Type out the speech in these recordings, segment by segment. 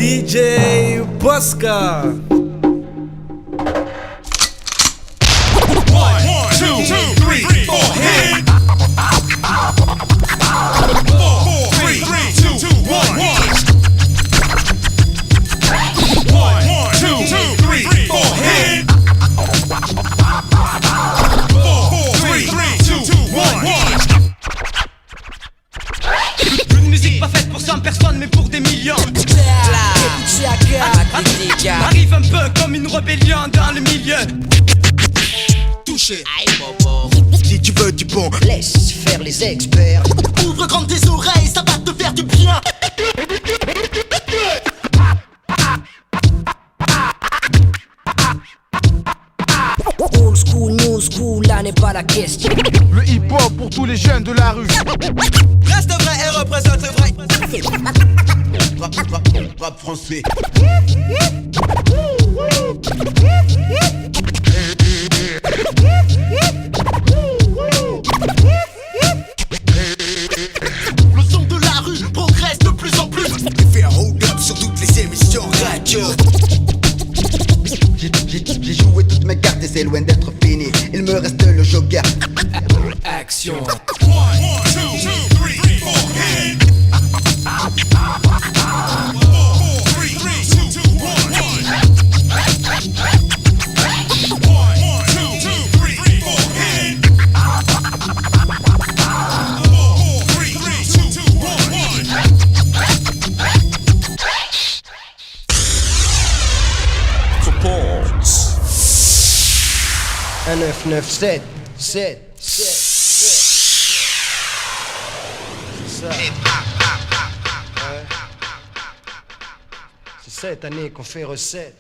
DJ Bosca. 1, 2, 3, 4, hit. 4, 3, 2, 1. 1, 2, 3, 4, hit. 4, 3, 2, 1. Une musique pas faite pour 100 personnes mais pour des millions. Arrive un peu comme une rébellion dans le milieu. Touché. Si tu veux du bon, laisse faire les experts. Ouvre grand tes oreilles, ça va te faire du bien. Old school, new school, là n'est pas la question. Le hip-hop pour tous les jeunes de la rue. Reste vrai et représente le vrai. Rap français. Le son de la rue progresse de plus en plus. Fais un hold up sur toutes les émissions radio. J'ai joué toutes mes cartes et c'est loin d'être fini. Il me reste le joker. Action. 1, 2, 3, 4, hit. 4, 3, 2, 1. 1, 2, 3, 4, hit. 4, 3, 2, 1. 1997, 7. C'est ça. Ouais. C'est cette année qu'on fait recette.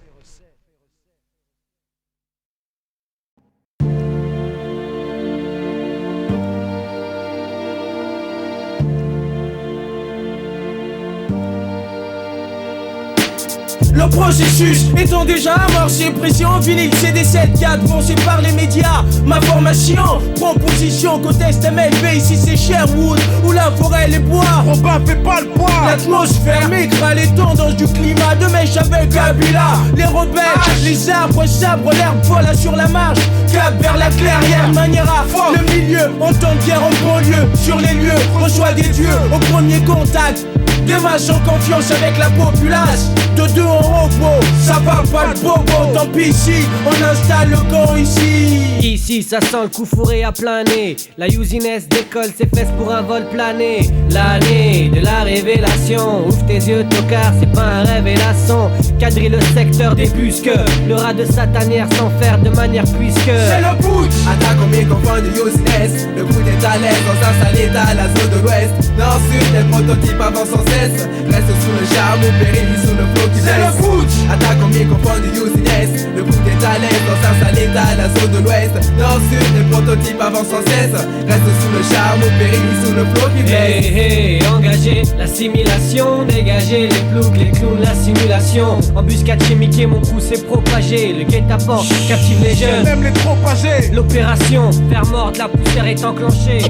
Le processus étant déjà amorcé, pression vinyle CD 7-4 pensé par les médias. Ma formation, proposition, contexte MLB, ici c'est Sherwood, où la forêt les bois. Robin fait pas le poids. L'atmosphère migra les tendances du climat, de mèche avec Kabila. Les rebelles, les arbres sabrent, l'herbe vola sur la marche. Cap vers la clairière, manière à fort. Le milieu, on tente guerre en banlieue. Sur les lieux, reçoit des dieux au premier contact. Des masses en confiance avec la populace. De deux en robot, ça va pas le bobo. Tant pis ici, on installe le camp ici. Ici ça sent le coup fourré à plein nez. La usinesse décolle ses fesses pour un vol plané. L'année de la révélation. Ouvre tes yeux tocard, c'est pas un rêve hélasson. Quadrille le secteur des busques. Le rat de satanière sans faire de manière puisque C'est le putsch. Attaque au microphone de usiness. Le coup est à l'aise dans un sale état, la zone de l'ouest. Nord-sud, les prototypes avancent sans cesse. Reste sous le charme ou péril sous le flow qui C'est le blesse. putsch. Attaque au microphone de usiness. Le coup est à l'aise dans un sale état, la zone de l'ouest. Nord-sud, les prototypes avancent sans cesse. Reste sous le charme ou péril sous le flow qui blesse. Hey, hey, engagez l'assimilation, dégagez les ploucs, les clowns, la simulation. Embuscade chimique et mon coup s'est propagé. Le guet-apens captive les jeunes, Même les trop âgés. l'opération faire mordre, la poussière est enclenchée.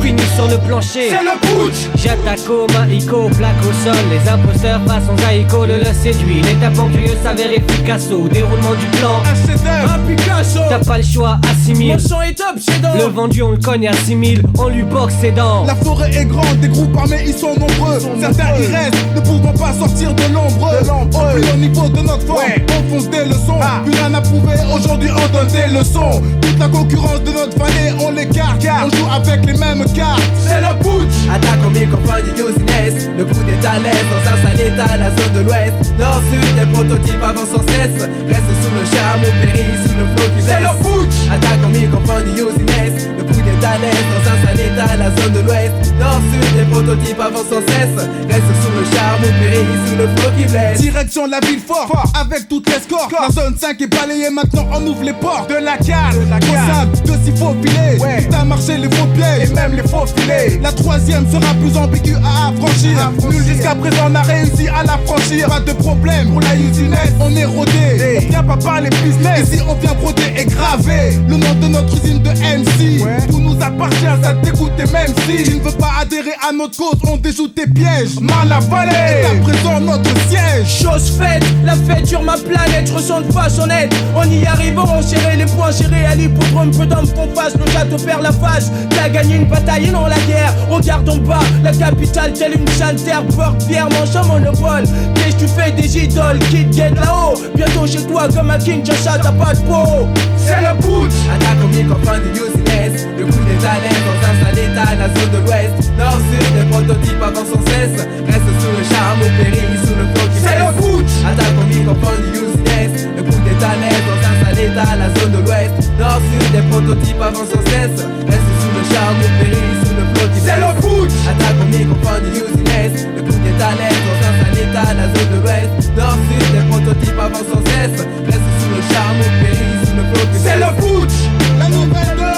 Fini sur le plancher. C'est le putsch. J'attaque au maïko, plaque au sol. Les imposteurs façon Zaïko le séduit. Les tapants curieux s'avèrent efficaces. Déroulement du plan, Un chef-d'œuvre. Un Picasso. t'as pas le choix, assimile. Mon son est obsédant. Le vendu on le cogne à 6000, on lui boxe ses dents. La forêt est grande, des groupes armés ils sont nombreux. Certains y restent, ne pouvant pas sortir de l'ombre. On plie au niveau de notre forme, on fonce des leçons. Plus rien à prouver, aujourd'hui on donne des leçons. Toute la concurrence de notre vallée, on l'écarte. On joue avec les mêmes cartes. C'est le putsch. Attaque au microphone de usiness. Le coup est à l'aise dans un sale état, la zone de l'ouest. Nord-sud, les prototypes avancent sans cesse. Reste sous le charme ou péril sous le flow qui C'est blesse. le putsch. Attaque au microphone de usiness. Le coup est à l'aise dans un sale état, la zone de l'ouest. Nord-sud, les prototypes avancent sans cesse. Reste sous le charme ou péril sous le flow qui blesse. Direction la ville forte, avec toutes les scores. La zone 5 est balayée, maintenant on ouvre les portes. De la cale, trop simple de s'y faufiler. T'as marché les faux pièges et même les faux filets. La troisième sera plus ambiguë à affranchir. Nul jusqu'à présent n'a réussi à la franchir. Pas de problème pour la usinette, on est rodé. On vient pas parler business, ici on vient broder et graver le nom de notre usine de MC. Tout nous appartient, ça te dégoûte et même si tu ne veux pas adhérer à notre cause, on déjoue tes pièges. Mal avalé. est à présent notre siège. Chose faite, la fête sur ma planète, je ressens de façon honnête. On y arrive, on serrait les poings, serrés à l'hippodrome, peu d'hommes qu'on fasse, le château perd la face. T'as gagné une bataille et non la guerre. Regarde en bas, la capitale telle une chantière, porte fièrement sans monopole. Qu'est-ce que tu fais des idoles qui te guettent là-haut? Bientôt chez toi comme à Kinshasa, t'as pas de peau. C'est le putsch. Attaque au microphone de useless. Le coup des talents dans un sale état, la zone de l'ouest. Nord-sud, des prototypes avancent sans cesse. Reste sous le charme, au péril, sous le flow qui c'est le putsch. Attaque au microphone de useless. Le coup des talents dans un sale état, la zone de l'ouest. Nord-sud, des prototypes avancent sans cesse. Reste sous le charme, au péril, sous le flow qui c'est le putsch. Attaque au microphone de useless. Le coup des talents dans un sale état, la zone de l'ouest. Nord-sud, des prototypes avancent sans cesse. Reste sous le charme, au péril, sous le flow qui c'est le putsch. La nouvelle de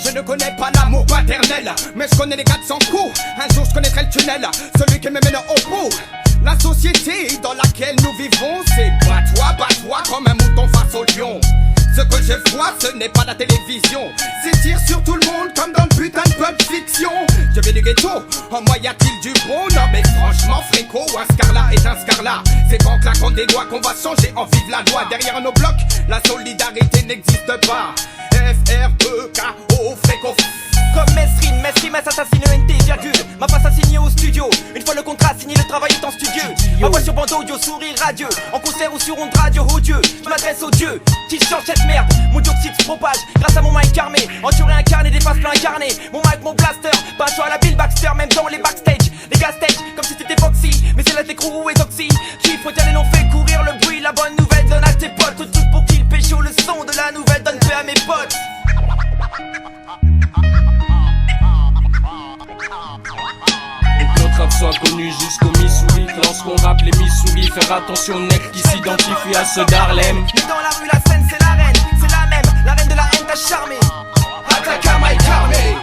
Je ne connais pas l'amour paternel, mais je connais les 400 coups. Un jour je connaîtrai le tunnel, celui qui me mène au bout. La société dans laquelle nous vivons, c'est bats-toi comme un mouton face au lion. Ce que je vois, ce n'est pas la télévision. C'est tir sur tout le monde comme dans le putain de Pulp Fiction. Je viens du ghetto, en moi y a-t-il du bon? Non mais franchement Fréco, un scarlat est un scarlat. C'est pas en claquant des doigts qu'on va changer, en vive la loi. Derrière nos blocs, la solidarité n'existe pas. F-R-E-K-O, Fréco. Comme Mesrine assassine ENT, virgule. Ma face assignée au studio. Une fois le contrat signé, le travail est en studio. Ma voix sur bande audio, sourire radieux. En concert ou sur onde radio, oh Dieu. Je m'adresse aux dieux qui changent cette merde. Mon dioxyde se propage grâce à mon mic armé. Entouré incarné, des faces plein incarné. Mon mic, mon blaster. Pincho à la Bill Baxter, même dans les backstage. Les gars stage, comme si c'était Foxy. Mais c'est la Técrou et Doxy. Qui faut aller l'on fait courir le bruit. La bonne nouvelle donne à tes potes. Tout pour qu'ils pécho le son de la nouvelle donne paix à mes potes. Et que notre rap soit connu jusqu'au Missouri. Lorsqu'on rappe les Missouri, faire attention aux necks qui s'identifient à ceux d'Harlem. Mais dans la rue, la scène, c'est la reine. C'est la même, la reine de la haine t'a charmé. Attaque à Mike Armé.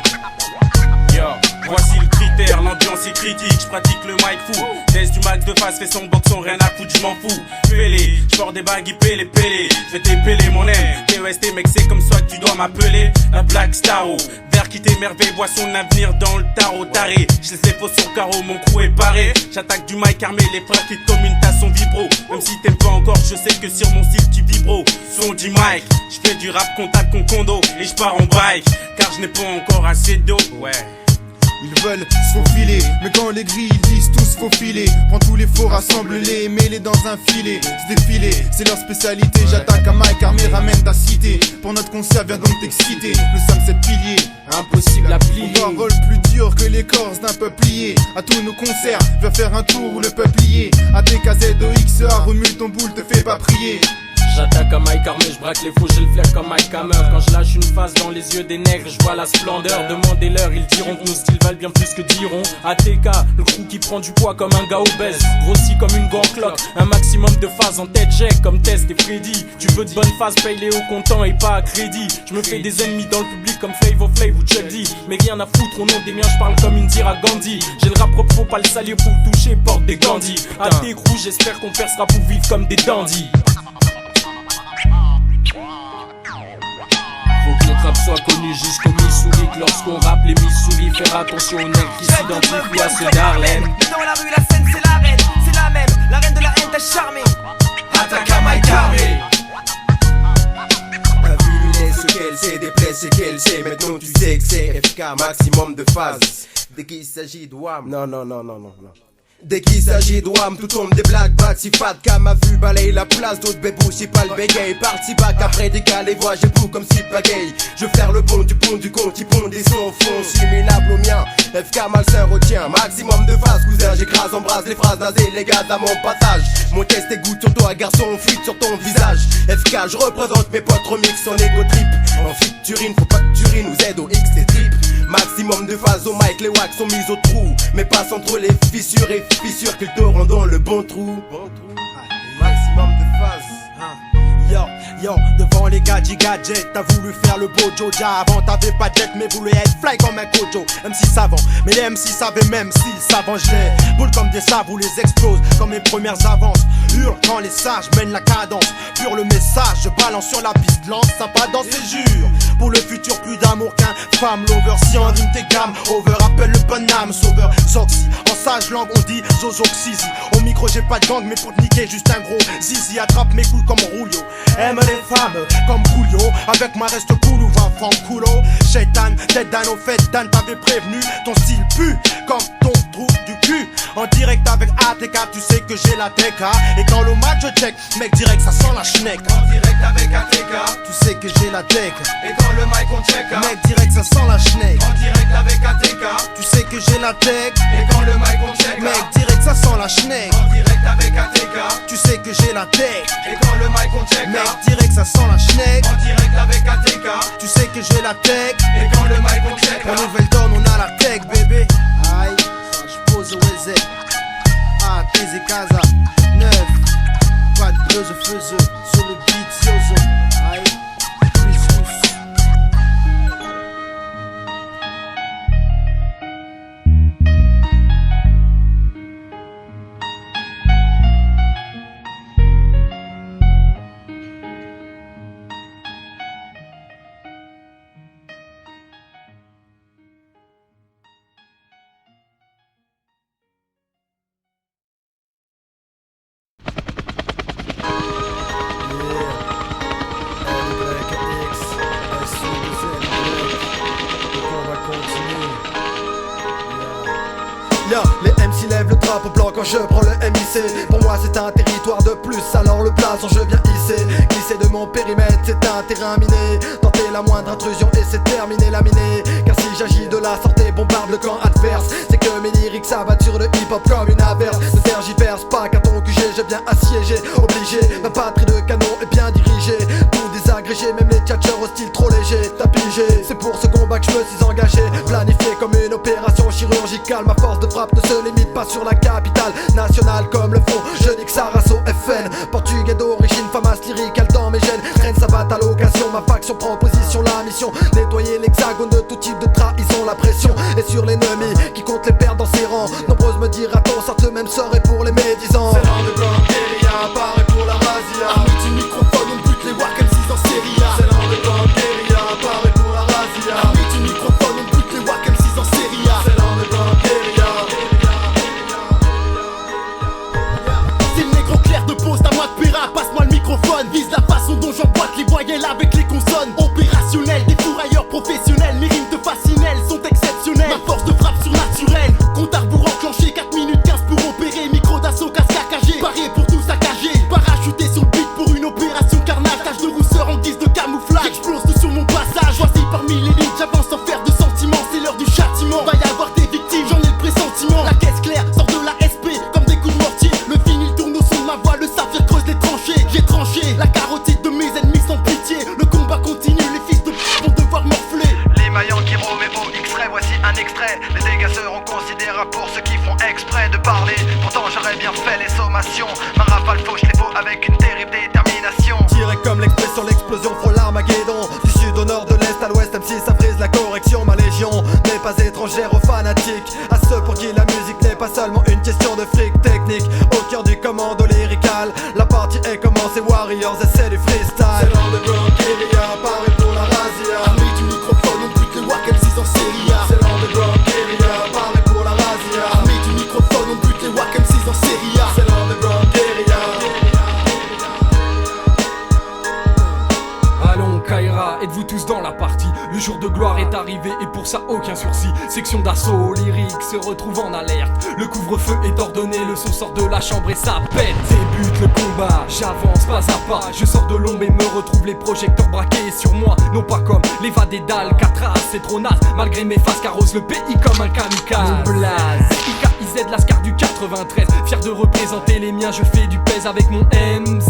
Yo, voici le critère, l'ambiance est critique, je pratique le mic fou. Test du Mac de face, fais son boxon, rien à foutre, je m'en fous. Fais-les, j'porte des bagues, pélé. Je vais t'épeler mon aime. TEST mec, c'est comme ça que tu dois m'appeler. La Black Star, vers qui t'émerveille, voit son avenir dans le tarot taré. Je laisse les faux sur carreau, mon crew est paré. J'attaque du mic armé, les frères qui comme une tasse son vibro. Même si t'aimes pas encore, je sais que sur mon style tu vibro. Son du mic, je fais du rap contact con condo et je pars en bike. Car je n'ai pas encore assez d'eau, ouais. Ils veulent se faufiler, mais quand les grilles ils disent tous faufiler. Prends tous les faux, rassemble-les, mets-les dans un filet. Se défiler, c'est leur spécialité. J'attaque un mic armé, ramène ta cité. Pour notre concert, viens donc t'exciter. Nous sommes 7 piliers, impossible à plier. Parole plus dure que l'écorce d'un peuple lié. À tous nos concerts, viens faire un tour où le peuple lié. ATKZOXA, remue ton boule, te fais pas prier. J'attaque un mic armé, je braque les faux, j'ai le flair comme Mike Hammer. Quand je lâche une face dans les yeux des nègres, je vois la splendeur. Demandez-leur, ils diront que nos styles valent bien plus que diront. ATK, le crew qui prend du poids comme un gars obèse. Grossi comme une grande cloque, un maximum de phases en tête, check comme Test et Freddy. Tu veux de bonnes phases, paye-les au comptant et pas à crédit. Je me fais des ennemis dans le public comme Flavor Flav ou Chuck D. Mais rien à foutre, au nom des miens, je parle comme une Indira Gandhi. J'ai le rap propre, faut pas le salir pour le toucher, porte des Gandhi. AT crew, j'espère qu'on percera pour vivre comme des dandys. Faut que notre rap soit connu jusqu'au Missouri. Que lorsqu'on rappe les Missouri, faire attention aux necks qui s'identifient à ceux d'Harlem. Dans la rue, la scène, c'est la reine. C'est la même, la reine de la haine t'a charmé. Attaque à Mike Armé. T'as vu ce qu'elle sait, des plaies, c'est qu'elle sait. Maintenant tu sais que c'est FK, maximum de phases. Dès qu'il s'agit de WAM, non. Dès qu'il s'agit de WAM, tout tombe des blagues, maxi fat. Qu'à ma vue balaye la place, d'autres bébous, j'ai pas le bégaye. Parti back après décalé, les voix, j'ai pou comme si pagaille. Je veux faire le bon du pont du compte, qui pond des sons au fond, similable au mien. FK malsain retient, maximum de phases, cousin. J'écrase, embrasse les phrases nasées, les gars à mon passage. Mon test est goutte sur toi, garçon, on fuite sur ton visage. FK, je représente mes potes, remix en égo trip. En featuring, faut pas que tu rines, ou ZOX, c'est trip. Maximum de phases au mic, les wax sont mis au trou. Mais passe entre les fissures et fissures qu'ils te rendent dans le bon trou. Maximum de phases. Yo, devant les gadgets, t'as voulu faire le beau Joja. Avant t'avais pas de jet mais voulais être fly comme un Kojo. MC savant, mais les MC savaient même s'ils s'avengeaient. Boule comme des sables ou les explose comme mes premières avances. Hurle quand les sages mènent la cadence. Pur le message, je balance sur la piste, lance sympa dans ses jures. Pour le futur plus d'amour qu'un femme lover. Si en rime tes gammes, over appelle le bonhomme sauveur. Zoxy, en sage langue on dit Zozoxizi. Au micro j'ai pas de gang mais pour te niquer juste un gros zizi. Attrape mes couilles comme Rouillot. Aime les femmes comme Coolio. Avec moi reste cool ou 20 francs coulo. Shaitan, tête d'âne au fait d'âne t'avais prévenu. Ton style pue comme ton trou du cul. En direct avec ATK tu sais que j'ai la TK. Et quand le match je check, mec direct ça sent la schneck. En direct avec ATK, tu sais que j'ai la tech. Et quand le mic on check, mec direct ça sent la schneck. En direct avec ATK, tu sais que j'ai la tech. Et quand le mic on check, mec direct ça sent la schneck. En direct avec ATK, tu sais que j'ai la tech. Et quand le mic on check, mec direct ça sent la schneck. En direct avec ATK, tu sais que j'ai la tech. Et quand le mic on check, en nouvelle donne on a la tech bébé. Aïe, ça j'pose au Weze. Ah, Tese Casa 9. Pas de buzz faiseux sur le beat Yozo. Aïe, plus. Les MC lèvent le drapeau blanc quand je prends le MIC. Pour moi c'est un territoire de plus, alors le blason je viens hisser. Glisser de mon périmètre c'est un terrain miné. Tenter la moindre intrusion et c'est terminé laminé. Car si j'agis de la sorte et bombarde le camp adverse, c'est que mes lyrics s'abattent sur le hip hop comme une averse. Ne tergiverse pas qu'à ton QG je viens assiéger. Obligé, ma patrie de canon est bien dirigée. Tout désagrégé, même les tchatcheurs hostiles trop légers. T'as pigé, c'est pour ce combat que je me suis engagé. Planifié comme une opération chirurgicale. Ma force de frappe ne se limite pas sur la capitale nationale comme le font je nique Sarasso FN. Portugais d'origine, famas lyricale dans mes gènes. Traîne sa batte à l'occasion, ma faction prend position. La mission, nettoyer l'hexagone de tout type de trahison. La pression est sur l'ennemi qui compte les perdre dans ses rangs. Nombreuses me dira-t-on, sortent le même sort et pour les médisants. C'est l'underground guérilla, pareil pour la razzia. Armé du microphone, on bute les wack M6 en série A. C'est l'underground guérilla, pareil pour la razzia. Armé du microphone, on bute les wack M6 en série A. C'est l'underground guérilla. C'est le négro clair de pose, à moi de péra, passe-moi le microphone. Vise la façon dont j'emboîte les voyelles avec les consonnes. Opérationnel, des fourrailleurs professionnels. Mes rimes de fascinelles sont exceptionnelles. Ma force de frappe surnaturelle. Compte à rebours enclenché, 4 minutes 15 pour opérer. Micro d'assaut, casque AKG. Paré pour tout saccager. Parachuté sur le beat pour une opération carnage. Tache de rousseur en guise de camouflage. J'explose tout sur mon passage. Choisi parmi l'élite, j'avance sans faire de sentiments. C'est l'heure du châtiment. Va y avoir des victimes, j'en ai le pressentiment. La caisse claire sort de la SP comme des coups de mortier. Le vinyle tourne au son de ma voix, le saphir creuse les tranchées. J'ai tranché la carotide de mes ennemis sans pitié. Le combat continue, les fils de vont devoir morfler. Les maillants qui Roméo X-ray, voici un extrait. Les dégâts seront considérables pour ceux qui font exprès de parler. Pourtant j'aurais bien fait les sommations. Ma rafale fauche les faux avec une terrible détermination. Tiré comme l'expression, l'explosion frôle l'Armageddon. Du sud au nord, de l'est à l'ouest, même si ça frise la correction. Ma légion n'est pas étrangère aux fanatiques. À ceux pour qui la musique n'est pas seulement une question de fric technique. Au cœur du commando lyrical, la partie est commencée, Warriors et c'est du freestyle. C'est l'underground guérilla, pareil pour la razzia. Armé du microphone, on bute les wack M6 en série A. C'est l'underground guérilla, pareil pour la razzia. Armé du microphone, on bute les wack M6 en série A. C'est l'underground guérilla. Allons Kaira, êtes-vous tous dans la partie? Le jour de gloire est arrivé et pour ça aucun sursis. Section d'assaut, lyrique se retrouve en alerte. Le couvre-feu est ordonné, le son sort de la chambre et ça pète. Débute le combat, j'avance pas à pas. Je sors de l'ombre et me retrouve les projecteurs braqués sur moi. Non pas comme l'évadé d'Alcatraz, c'est trop naze. Malgré mes faces carrosse le pays comme un kamikaze. Mon blaze, IKIZ, l'ascar du 93. Fier de représenter les miens, je fais du pèse avec mon M16.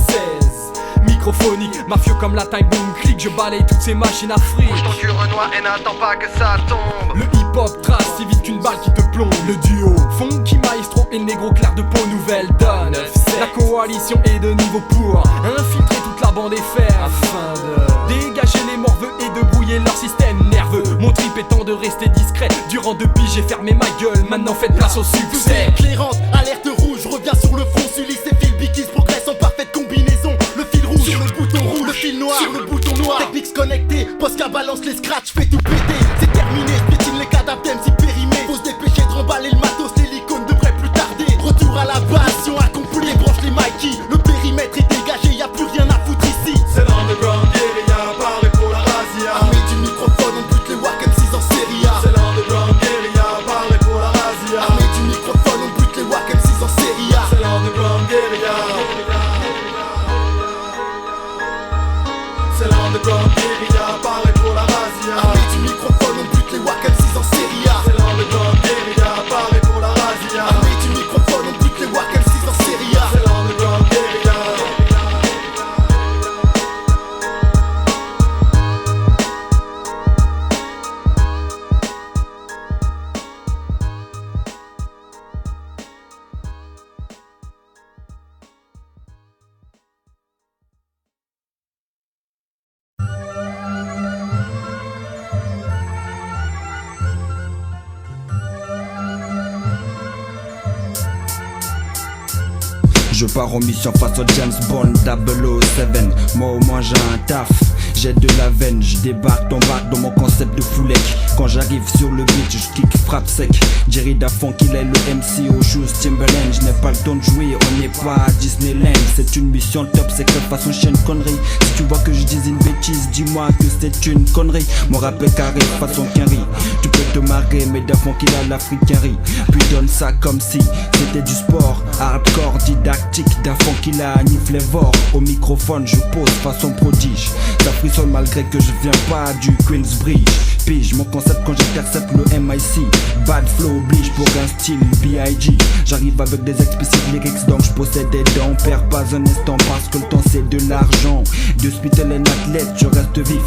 microphonique. Mafieux comme la time boom click, je balaye toutes ces machines à fric. Bouge ton cul Renoir et n'attends pas que ça tombe. Le hip hop trace si vite qu'une balle qui te plombe. Le duo Funky Maestro et le négro clair de peau nouvelle donne. La coalition est de niveau pour infiltrer toute la bande et faire afin de dégager les morveux et de brouiller leur système nerveux. Mon trip étant de rester discret. Durant 2 piges j'ai fermé ma gueule. Maintenant faites place au succès. Éclairante, alerte rouge, reviens sur le front. Sulis et fil bikis progressent en parfaite combinaison. Le fil rouge sur le bouton rouge, le fil noir sur le bouton noir. Techniques connectées, Posca balance les scratchs, fait tout péter. C'est terminé, je piétine les cadavres d'MC périmés. Faut se dépêcher de remballer le matos, les licones devraient plus tarder. Retour à la base, mission accomplie, branche les Mikey. Le périmètre est dégagé, y'a plus rien à foutre ici. C'est l'underground guérilla, parlé pour la razzia. Armé du microphone, on bute les wack M6 en série A. C'est l'underground guérilla, parlé pour la razzia. Armé du microphone, on bute les wack M6 en série A. C'est l'underground guérilla. C'est l'underground guérilla, parlé pour la razzia. Armé du microphone, on bute les wack M6 en série A. C'est l'underground guérilla, parlé pour la razzia. Armé du microphone, on bute les wack M6 en série A. C'est l'underground guérilla. Je pars en mission face au James Bond 007. Moi au moins j'ai un taf, j'ai de la veine. Je débarque, t'embarque dans mon concept de full leg. Quand j'arrive sur le beat, je kick, frappe sec. Jerry Dafon qu'il est le MC aux joues Timberland. Je n'ai pas le temps de jouer, on n'est pas à Disneyland. C'est une mission top, c'est que façon chienne connerie. Si tu vois que je dis une bêtise, dis-moi que c'est une connerie. Mon rap est carré, façon Kenry. Tu peux te marrer, mais Dafon qu'il a l'africanerie. Puis donne ça comme si c'était du sport. Hardcore, didactique, Dafon qu'il a un flavor. Au microphone, je pose façon prodige. Ça frissonne malgré que je viens pas du Queensbridge. Pige mon concept quand j'intercepte le MIC. Bad flow oblige pour un style B.I.G. J'arrive avec des explicit lyrics donc je possède des dents. Perds pas un instant parce que le temps c'est de l'argent. De spittle un athlète, je reste vif.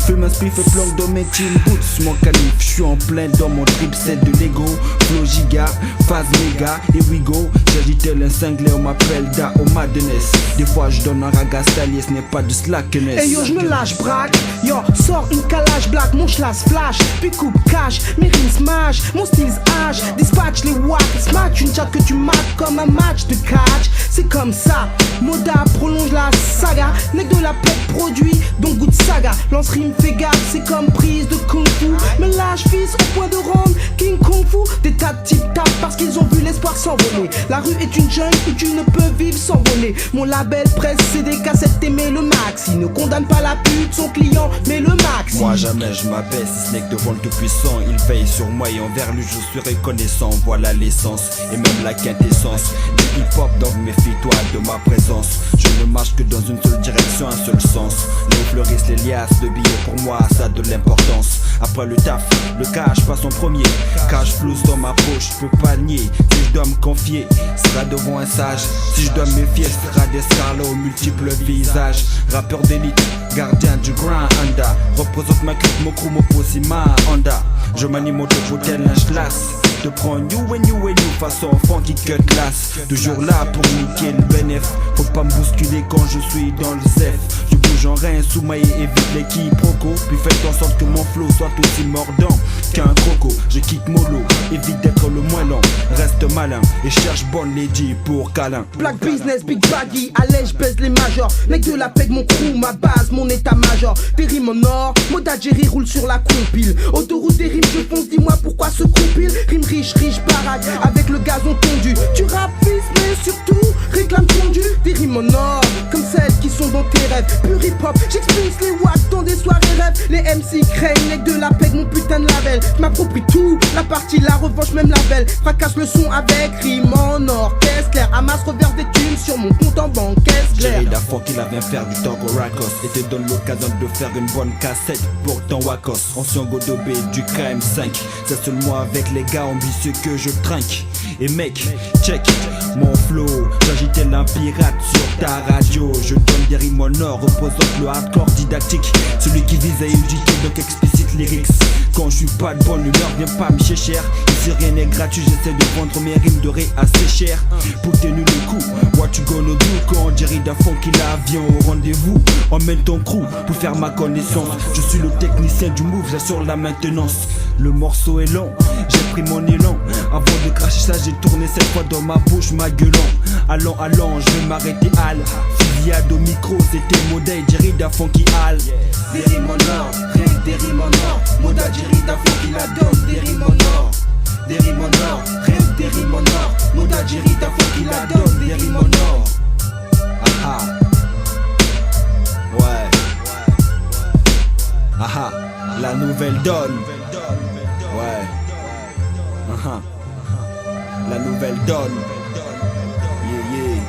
Fume un spliff et planque dans mes team boots. Mon calife, je suis en plein dans mon trip, c'est de l'ego. Flow giga, phase méga, here we go. J'agite un cinglé, on m'appelle Da au madness. Des fois je donne un raga stalier, ce n'est pas du slackness. Hey yo, je me lâche braque, yo, sors une calage black, mon schlass flash, puis coupe cash, mes rimes smash, mon style âge, dispatch les wack, smash une chatte que tu mates comme un match de catch. C'est comme ça, Moda prolonge la saga, nec de la pète produit, donc goûte saga, lance rime fait gaffe, c'est comme prise de kung fu. Me lâche fils au point de rendre King Kung Fu, des tas de types tapent parce qu'ils ont vu l'espoir s'envoler. La rue est une jungle où tu ne peux vivre sans voler. Mon label presse CD cassettes t'aimer le max. Il ne condamne pas la pute, son client mais le max. Moi jamais je m'abaisse, si ce n'est que devant le tout-puissant. Il veille sur moi et envers lui je suis reconnaissant. Voilà l'essence et même la quintessence du hip-hop, donc méfie-toi de ma présence. Je ne marche que dans une seule direction, un seul sens. Là où fleurissent les liasses, le billet pour moi ça a de l'importance. Après le taf, le cash passe en premier. Cash flouze dans ma poche, je peux pas nier. Si je dois me confier, ce sera devant un sage. Si je dois me méfier, ce sera des scarlats aux multiples visages. Rappeur d'élite, gardien du grand Honda. Représente ma clique, mon crew, mon posse, ma Honda. Je manie mon topo tel un schlass. Te prends new and new façon enfant qui cut classe. Toujours là pour niquer le bénéf. Faut pas me bousculer quand je suis dans le zef. Je bouge en rein sous maille et évite les quiproquos. Puis faites en sorte que mon flow soit aussi mordant qu'un croco. Je quitte mollo, évite d'être le moins lent. Reste malin et cherche bonne lady pour câlin. Black business, big baggy, allège, baise les majors. Mec de la peg, mon crew, ma base, mon état-major. Des rimes en or, Moda Jerry roule sur la compile. Autoroute des rimes, je fonce, dis-moi pourquoi ce compile. Rime riche, baraque, avec le gazon tendu. Tu rappes fils, mais surtout réclame tendu. Des rimes en or, comme celles qui sont dans tes rêves. Pur hip-hop, j'expulse les watts dans des soirées rêves. Les MC craignent, mec de la peg, mon putain de label. M'approprie tout, la partie, la revanche, même la belle. Fracasse le son avec rime en or. Caisse claire, amasse revers des thunes sur mon compte en banque. Caisse claire. Jerry Dafon qu'il a vient faire du Togo Racos et te donne l'occasion de faire une bonne cassette pour ton Wakos. Ancien Godobé du KM5, c'est seulement avec les gars ambitieux que je trinque. Et mec, check mon flow, j'agitais un pirate sur ta radio. Je donne des rimes en or, représente le hardcore didactique, celui qui vise à éduquer, donc explicite lyrics. Quand je suis pas de bonne humeur, viens pas me cher. Ici rien n'est gratuit, j'essaie de vendre mes rimes de ré assez cher. Pour tenir le coup, what you gonna do quand on dirait d'un fond qu'il a viens au rendez-vous. Emmène ton crew pour faire ma connaissance. Je suis le technicien du move, j'assure la maintenance. Le morceau est long, j'ai pris mon élan. Avant de cracher ça, j'ai tourné cette fois dans ma bouche, ma gueulant. Allant, je vais m'arrêter al. Filiade au micro, c'était Moda Jerry d'un fond qui hale. Des rimes en or, rien que des rimes en or. Moda Jerry d'un fond qui la donne. Des rimes en or, des rimes en or, rien que des rimes en or. Moda Jerry d'un fond qui la donne. Des rimes en or. Ah ah. Ouais. Ah ah. La nouvelle donne. Ouais. Ah ah. La nouvelle donne. Yeah yeah.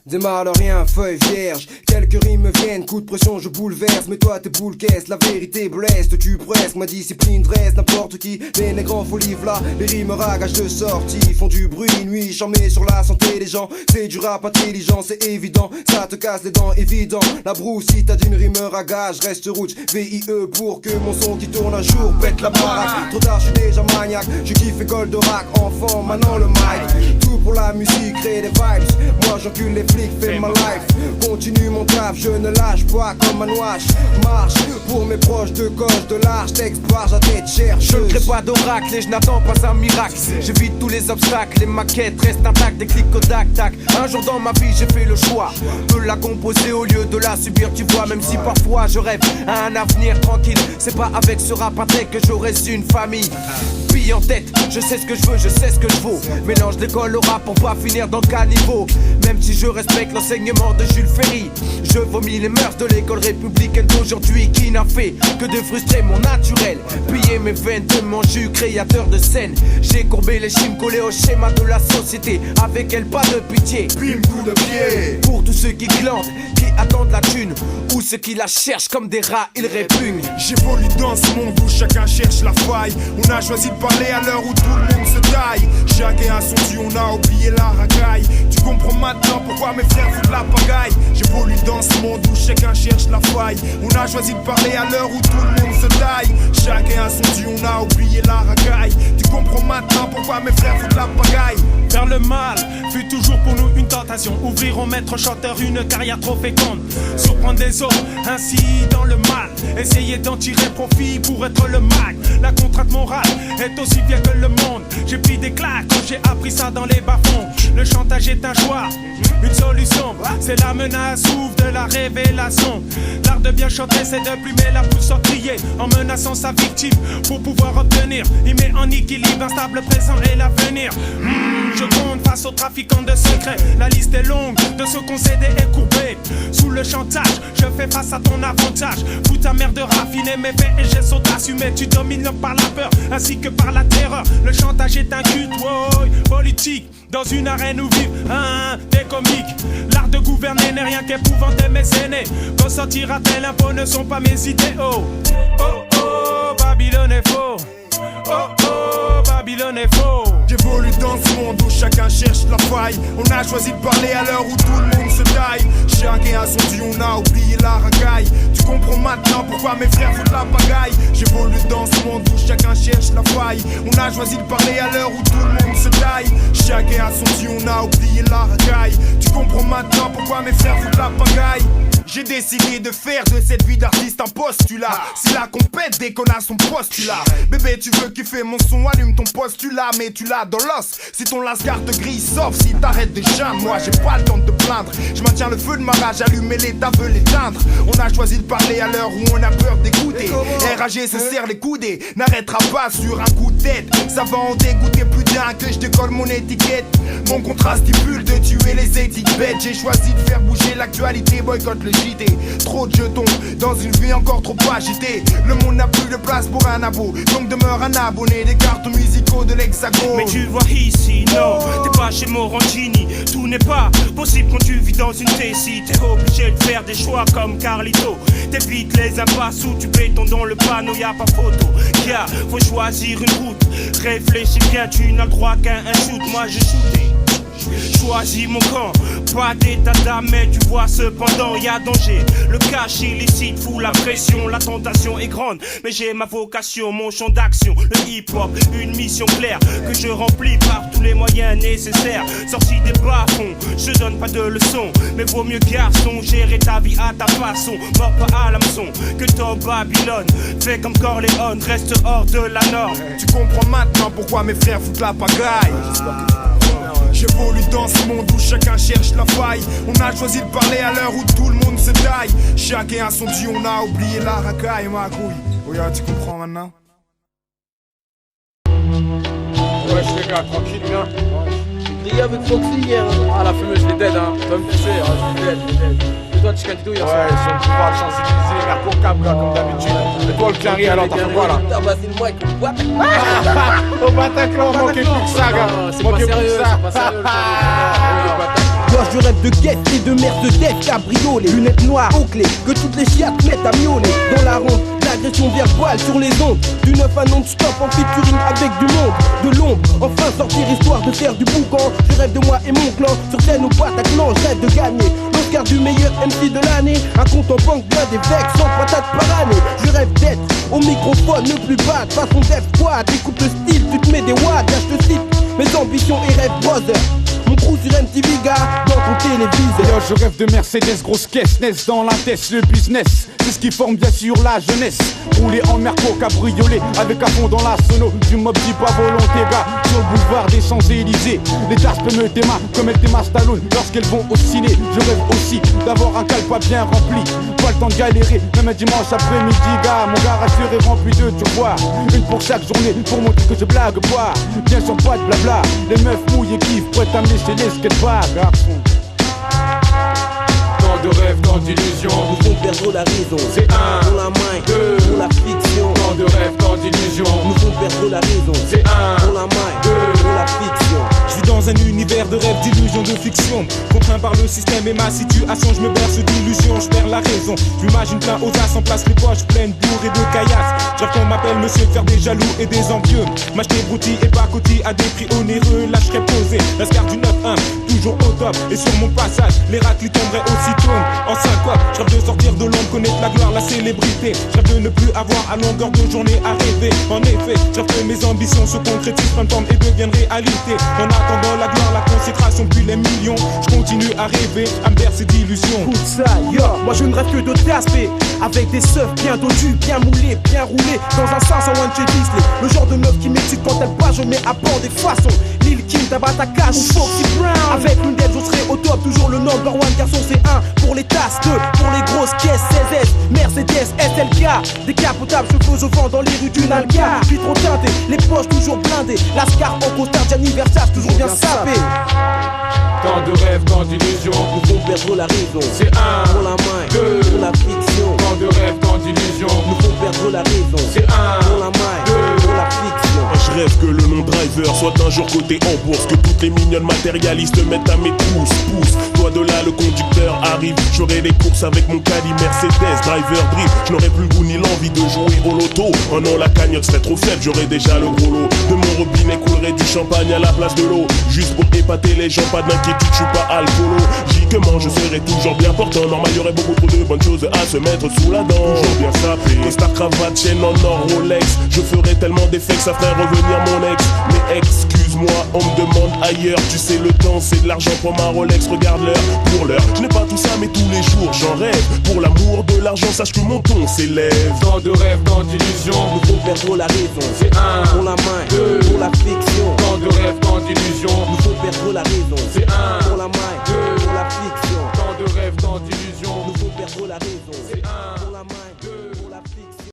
Démarre de rien, feuille vierge. Quelques rimes me viennent, coup de pression je bouleverse. Mais toi t'es boule caisse, la vérité blesse. Te tue presque, ma discipline dresse n'importe qui. Les nègres en folie v'là, les rimes ragage de sortie. Font du bruit nuit, j'en mets sur la santé des gens. C'est du rap intelligent, c'est évident. Ça te casse les dents, évident. La brousse, si t'as d'une rime ragage, reste rouge. VIE pour que mon son qui tourne un jour pète la baraque. Trop tard, je suis déjà maniaque. Je kiffe école de rack, enfant, maintenant le mic. Tout pour la musique, créer des vibes. Moi j'encule les flics, fais ma life. Continue mon taf, je ne lâche pas comme un ouache. Marche pour mes proches de gauche, de large. Texte barge à tête chercheuse. Je ne crée pas d'oracle et je n'attends pas un miracle. J'évite tous les obstacles, les maquettes restent intactes. Des clics au tac tac. Un jour dans ma vie j'ai fait le choix de la composer au lieu de la subir, tu vois. Même si parfois je rêve à un avenir tranquille, c'est pas avec ce rap inté que j'aurai une famille. Bille en tête, je sais ce que je veux, je sais ce que je vaux. Mélange d'école au rap pour pas finir dans le caniveau. Même si je respecte l'enseignement de Jules Ferry, je vomis les mœurs de l'école républicaine d'aujourd'hui qui n'a fait que de frustrer mon naturel. Piller mes veines de mon jus, créateur de scène. J'ai courbé les chimes collés au schéma de la société. Avec elle pas de pitié, bim coup de pied. Pour tous ceux qui glandent, qui attendent la thune, ou ceux qui la cherchent comme des rats, ils répugnent. J'évolue dans ce monde où chacun cherche la faille. On a choisi de parler à l'heure où tout le monde se taille. Chacun a son dû, on a oublié la racaille. Tu comprends maintenant pourquoi mes frères foutent la pagaille. J'évolue dans ce monde où chacun cherche la faille. On a choisi de parler à l'heure où tout le monde se taille. Chacun a son dû, on a oublié la racaille. Tu comprends maintenant pourquoi mes frères foutent la pagaille. Faire le mal fut toujours pour nous une tentation. Ouvrir au maître chanteur une carrière trop féconde. Surprendre les autres ainsi dans le mal. Essayer d'en tirer profit pour être le mag. La contrainte morale est aussi vieille que le monde. J'ai pris des claques quand j'ai appris ça dans les bas-fonds. Le chantage est un choix, une solution. C'est la menace ouvre de la révélation. L'art de bien chanter c'est de plumer la pousse sans crier. En menaçant sa victime pour pouvoir obtenir. Il met en équilibre un stable présent et l'avenir. Je compte face aux trafiquants de secrets. La liste est longue de ceux qu'on cédé et courbé. Sous le chantage, je fais face à ton avantage. Fous ta mère de raffiner mes faits et j'ai sauté assumé. Tu domines l'homme par la peur ainsi que par la terreur. Le chantage est un culte, wow, politique. Dans une arène où vivent des comiques. L'art de gouverner n'est rien qu'épouvanter mes aînés. Consentir à tel impôt ne sont pas mes idéaux. Oh oh, Babylone est faux. Oh oh, Babylone est faux. J'évolue dans ce monde où chacun cherche la faille. On a choisi de parler à l'heure où tout le monde se taille. Chacun a son dû, on a oublié la racaille. Tu comprends maintenant pourquoi mes frères foutent la pagaille. J'évolue dans ce monde où chacun cherche la faille. On a choisi de parler à l'heure où tout le monde se taille. Chacun a son dû, on a oublié la racaille. Tu comprends maintenant pourquoi mes frères foutent la pagaille. J'ai décidé de faire de cette vie d'artiste un postulat. Si la compète dès qu'on a son postulat. Bébé tu veux kiffer mon son, allume ton postulat. Mais tu l'as dans l'os, si ton lascar te grille. Sauf si t'arrêtes de geindre, moi j'ai pas le temps de te plaindre. Je maintiens le feu de ma rage, allumer l'état veut l'éteindre. On a choisi de parler à l'heure où on a peur d'écouter. RAG se serre les coudées, n'arrêtera pas sur un coup de tête. Ça va en dégoûter plus d'un que je décolle mon étiquette. Mon contrat stipule de tuer les éthiques bêtes. J'ai choisi de faire bouger l'actualité, boycott le JT. Trop de jetons dans une vie encore trop agitée. Le monde n'a plus de place place pour un abo. Donc demeure un abonné des cartes musicaux de l'Hexagone. Mais tu vois ici, non, t'es pas chez Morandini. Tout n'est pas possible quand tu vis dans une Tessie. T'es obligé de faire des choix comme Carlito. T'évites les impasses où tu béton dans le panneau, y'a pas photo. Faut choisir une route. Réfléchis bien, tu n'as le droit qu'à un shoot. Moi j'ai shooté. Choisis mon camp, pas d'état d'âme, mais tu vois cependant y a danger. Le cash illicite fout la pression, la tentation est grande, mais j'ai ma vocation, mon champ d'action, le hip-hop, une mission claire que je remplis par tous les moyens nécessaires. Sorti des bas-fonds, je donne pas de leçons, mais vaut mieux garçon, gérer ta vie à ta façon, mort pas à l'hameçon, que ton Babylone, fais comme Corleone, reste hors de la norme. Tu comprends maintenant pourquoi mes frères foutent la pagaille. J'évolue dans ce monde où chacun cherche la faille. On a choisi de parler à l'heure où tout le monde se taille. Chacun a son dieu, on a oublié la racaille, ma couille. Regarde, tu comprends maintenant? Wesh les gars, tranquille bien. J'ai grillé avec Foxy hier. Ah la fumeuse, je l'ai dead hein. Comme tu sais, je l'ai dead. Et toi tu candido hier soir? Ouais, sur le pouvoir de sensibiliser, Merco Cap gars, comme d'habitude. Et toi le carré alors t'as fait quoi là? Vas-y le mic, what? Au Bataclan, on manquait plus que ça gars. C'est pas sérieux, c'est pas sérieux. Moi je rêve de guest et de Mercedes cabriolet, lunettes noires aux clés, que toutes les chiattes mettent à miauler. Dans la ronde, l'agression verbale sur les ondes, du 9 à non-stop en featuring avec du monde, de l'ombre, enfin sortir histoire de faire du boucan. Je rêve de moi et mon clan, sur scène au Bataclan, je rêve de gagner l'Oscar du meilleur MC de l'année, un compte en banque bien des vecs, 100 patates par année. Je rêve d'être au microphone, ne plus battre, façon Def Squad, écoute le style, tu te mets des watts, là je te cite mes ambitions et rêves brother. Mon crew sur MTV gars, dans ton téléviseur. Yo, je rêve de Mercedes, grosse caisse, naisse dans la tête, le business. C'est ce qui forme bien sûr la jeunesse. Rouler en Merco cabriolet, avec à fond dans la sono. Du mob dit pas volonté gars, sur le boulevard des Champs-Élysées. Les tasses peuvent me démarrer comme elles démarrent Stallone lorsqu'elles vont au ciné. Je rêve aussi d'avoir un calepin bien rempli. Pas le temps de galérer, même un dimanche après-midi gars. Mon garage serait rempli de turquoise. Une pour chaque journée, pour montrer que je blague pas. Bien sûr pas de blabla, les meufs mouillées kiffent, prêtes à me laisser les skateparks, garçon. Tant de rêves, tant d'illusions nous font perdre la raison. C'est un, pour la main, deux, pour la fiction. Tant de rêves, tant d'illusions nous font perdre la raison. C'est un, pour la main, deux, pour la fiction. Je vis dans un univers de rêves, d'illusions, de fiction. Contraint par le système et ma situation, je me berce d'illusions, je perds la raison. J'm'imagine plein aux as en place, les poches pleines bourrées de caillasses. Je rêve qu'on m'appelle monsieur de faire des jaloux et des envieux. M'acheter broutilles et pacotille à des prix onéreux. Là je serais posé, l'ascar du 9-1, toujours au top. Et sur mon passage, les raclis tomberaient aussitôt en syncope. Je rêve de sortir de l'ombre, connaître la gloire, la célébrité. Je rêve de ne plus avoir à longueur de journée à rêver. En effet, je rêve que mes ambitions se concrétisent, prennent forme et deviennent réalité. En attendant la gloire, la consécration, puis les millions, je continue à rêver, à me bercer d'illusions. Écoute ça, yo, moi je ne rêve que de t'aspect. Avec des seufs bien dodus, bien moulés, bien roulés. Dans un sens en one chez Disney. Le genre de meuf qui m'excite quand elle passe, je mets à bord des façons. Lil Kim, Tabata Cash ou Foxy Brown. Avec une d'elles, je serai au top, toujours le number one. Garçon, c'est 1 pour les tasses, 2 pour les grosses caisses, 16S, Mercedes, SLK. Décapotables, cheveux au vent dans les rues du Nalga. Puis trop teinté, les poches toujours blindées. Lascar en costard d'anniversaire, toujours bien sapé. Tant de rêves, tant d'illusions nous font perdre la raison. C'est un, pour la main, deux, pour la fiction. Tant de rêves, tant d'illusions nous font perdre la raison. C'est un, pour la main, deux, pour la fiction. Je rêve que le nom driver soit un jour coté en bourse, que toutes les mignonnes matérialistes mettent à mes trousses. Pousse, toi de là le conducteur arrive. J'aurai les courses avec mon caddie Mercedes, driver drift. Je n'aurai plus le goût ni l'envie de jouer au loto. Oh non, la cagnotte serait trop faible, j'aurais déjà le gros lot. De mon robinet coulerait du champagne à la place de l'eau. Juste pour épater les gens, pas d'inquiétude, je suis pas alcoolo. J'y que je serai toujours bien portant. Normal, y aurait beaucoup trop de bonnes choses à se mettre sous la dent. Toujours bien sapé, costard, cravate, chaîne en or, Rolex. Je ferai tellement d'effets que ça ferait revenir mon ex. Mais excuse-moi, on me demande ailleurs. Tu sais le temps c'est de l'argent pour ma Rolex. Regarde l'heure, pour l'heure, je n'ai pas tout ça mais tous les jours j'en rêve. Pour l'amour de l'argent, sache que mon ton s'élève. Tant de rêves, tant d'illusions nous font perdre la raison. C'est un, pour la main, deux, pour la fiction. Tant de rêves, tant d'illusions nous font perdre la raison. C'est un, pour la main, deux, pour la fiction. Tant de rêves, tant d'illusions nous font perdre la raison. C'est un, pour la main, deux, pour la fiction.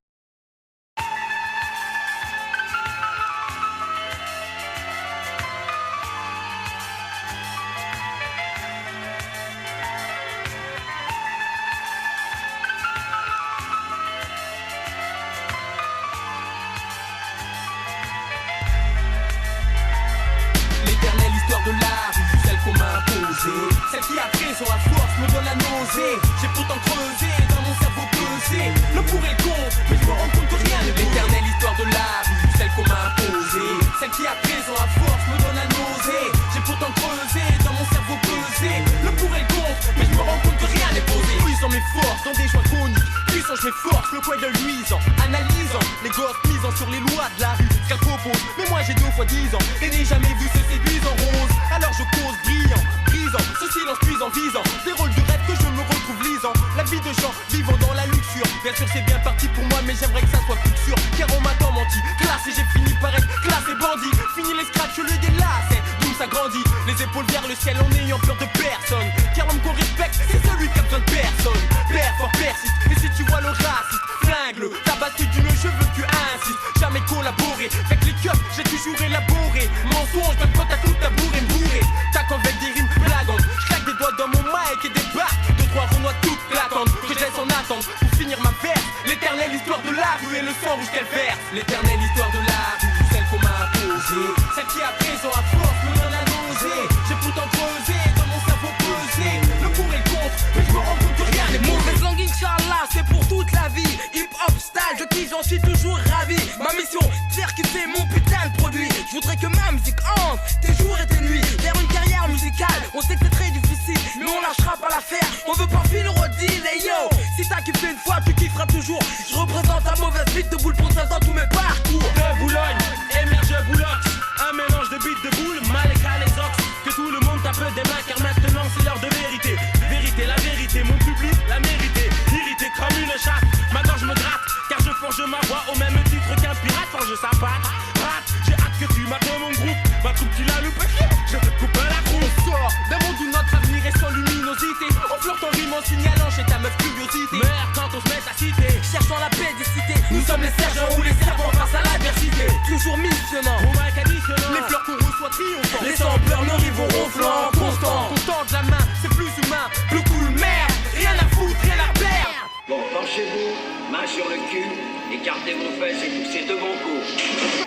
nausée. Celle qui à présent à force me donne la nausée. J'ai pourtant creusé dans mon cerveau pesé le pour et le contre, mais je me rends compte que rien n'est l'éternelle histoire de la rue, celle qu'on m'a imposée. Celle qui à présent à force me donne la nausée. J'ai pourtant creusé dans mon cerveau pesé le pour et le contre, mais je me rends compte que rien n'est posé. Puissant mes forces dans des joies chroniques, puissant je m'efforce, le coin de luisant, analysant les gosses misant sur les lois de la rue, ce qu'elle propose. Mais moi j'ai 2 fois 10 ans et n'ai jamais vu se séduire en rose. Alors je cause brillant, brisant, ce silence cuisant, visant des rôles de rêve que je me retrouve lisant. La vie de gens vivant dans la luxure. Bien sûr c'est bien parti pour moi, mais j'aimerais que ça soit plus sûr. Car on m'a tant menti, classe et j'ai fini par être classe et bandit. Fini les scratchs, je le délace, d'où ça grandit. Les épaules vers le ciel en ayant peur de personne. Car l'homme qu'on respecte, c'est celui qui a besoin de personne. Père fort persiste, et si tu vois le raciste, flingue-le. Ta battu d'une cheveux, tu insistes. Jamais collaboré, avec les cups, j'ai toujours élaboré. Mensonge, même quand t'as tout tabouré, bourré. T'as qu'avec des rimes blagantes, j'claque des doigts dans mon mic et des barres. 2-3 renois toutes claquantes, que je laisse en attente pour finir ma verse. L'éternelle histoire de la rue et le sang rouge qu'elle verse. L'éternelle histoire de la rue, celle qu'on m'a imposée. Celle qui à présent à force me donne la nausée. J'ai pourtant creusé dans mon cerveau pesé le pour et le contre, mais je me rends compte que rien n'est mauvais. Mauvaise langue Inch'Allah, c'est pour toute la vie. Hip hop style, je kiffe, j'en suis toujours ravi. Ma mission, faire kiffer mon putain de produit. Je voudrais que ma musique hante tes jours et tes nuits. Vers une carrière musicale, on sait que c'est très difficile, mais on lâchera pas l'affaire. On veut pas filer au deal, et yo, si t'as kiffé une fois, tu kifferas toujours. Je représente la mauvaise bite de boule pour dans tous mes parcours. De Boulogne, émerge Boulox. Un mélange de beats de boule, Maleka les ox. Que tout le monde tape des mains car maintenant c'est l'heure de vérité. Vérité, la vérité, mon public l'a mérité. Irrité comme une chatte, ma gorge me gratte. Car je forge ma voix au même titre qu'un pirate forge sa patte. Rate, j'ai hâte que tu m'appelles mon groupe. Ma troupe tu l'as loupé, je vais te couper la roue. On sort d'un monde où notre avenir est sans luminosité. On flirte en rime en signalant chez ta meuf curiosité. Merde quand on se met à citer, cherchant la paix des cités. Nous sommes les sergents ou les servants face à l'adversité. Toujours missionnant, au mic additionnant. Les fleurs qu'on reçoit triomphants. Les sampleurs nos rivaux ronflants, constant. Qu'on tente la main, c'est plus humain. Plus cool, merde, rien à foutre, rien à perdre. Bon, penchez-vous, main sur le cul, écartez vos fesses et poussez de mon cou.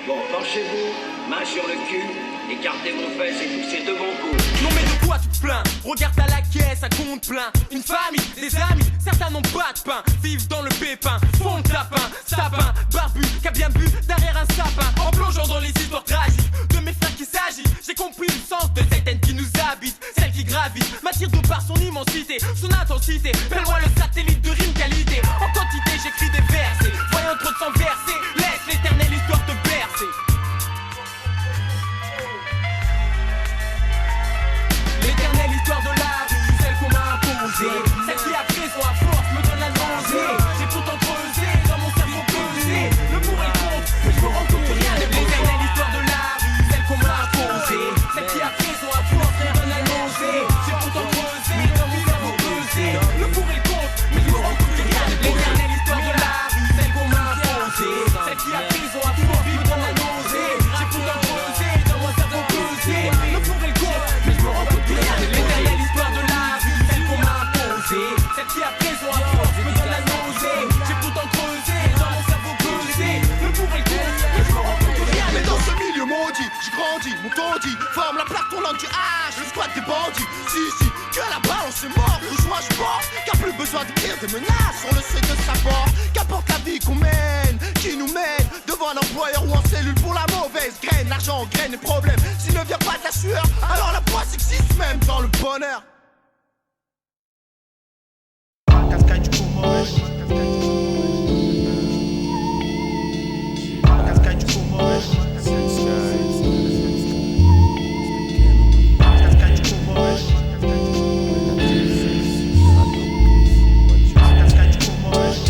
Bon, penchez-vous, main sur le cul, écartez vos fesses et poussez de mon cou. Non mais de quoi tu te plains? Regarde à la caisse, un compte plein. Une famille, des amis, certains n'ont pas de pain. Vivent dans le pépin, font le tapin. Sapin, barbu, qu'a bien bu derrière un sapin. En plongeant dans les histoires tragiques de mes frères qui s'agitent. J'ai compris le sens de cette haine qui nous habite. Celle qui gravite, m'attire de par son immensité, son intensité. Fais-moi le satellite de rime qualité. En quantité j'écris des versets. Voyant trop de sang verser, laisse l'éternelle histoire te bercer. L'éternelle histoire de la rue, celle qu'on m'a imposée. Celle qui à présent à force me donne la nausée. J'ai pourtant creusé dans mon cerveau pesé le pour et le contre, mais je me rends compte que rien n'est posé. L'éternelle histoire de la rue, celle qu'on m'a imposée. Celle qui à présent à force me donne la nausée. J'ai pourtant creusé dans mon cerveau pesé le pour et le contre, mais je me rends compte que rien n'est posé. L'éternelle histoire de la rue, celle qu'on m'a imposée. Celle qui à présent à force me donne la nausée. J'ai pourtant creusé dans mon cerveau pesé le pour et le contre, mais je me rends compte que rien n'est posé. L'éternelle histoire de la rue, celle qu'on m'a imposée. Celle qui à présent à force me donne la nausée. J'ai pourtant creusé dans mon cerveau pesé le pour et le contre, mais je me rends compte que rien Mais n'est dans posé. ce milieu maudit, j'ai grandi, mon tandis forme la plaque tournante du H, le squat des bandits. Si, que la balance est morte, le joie je porte. Qu'a plus besoin d'écrire des menaces sur le seuil de sa porte. Qu'importe la vie qu'on mène, qui nous mène devant un employeur ou en cellule pour la mauvaise graine. L'argent graine les problèmes, s'il ne vient pas de la sueur, alors la poisse existe même dans le bonheur. Cascade du Comores. Cascade du Comores. Cascade du Comores. Cascade du Comores.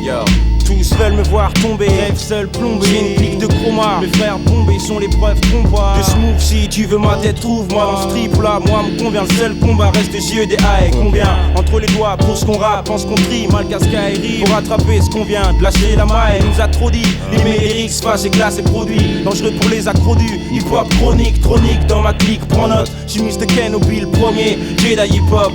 Yo, tous veulent me voir tomber, rêve seul plombé. J'ai une clique de chroma, mes frères bombés sont les preuves qu'on voit. De smooth, si tu veux ma tête, trouve-moi dans ce trip là. Moi me convient, le seul combat reste yeux des haies. Combien entre les doigts pour ce qu'on rappe, pense qu'on trie, mal cascaillerie. Pour rattraper ce qu'on vient de lâcher la maille, nous a trop dit. Limer les lyrics, face et classe et produits. Dangereux pour les accros du hip hop chronique, tronique dans ma clique. Prends note, j'suis Mr. Ken au le premier, Jedi hip hop.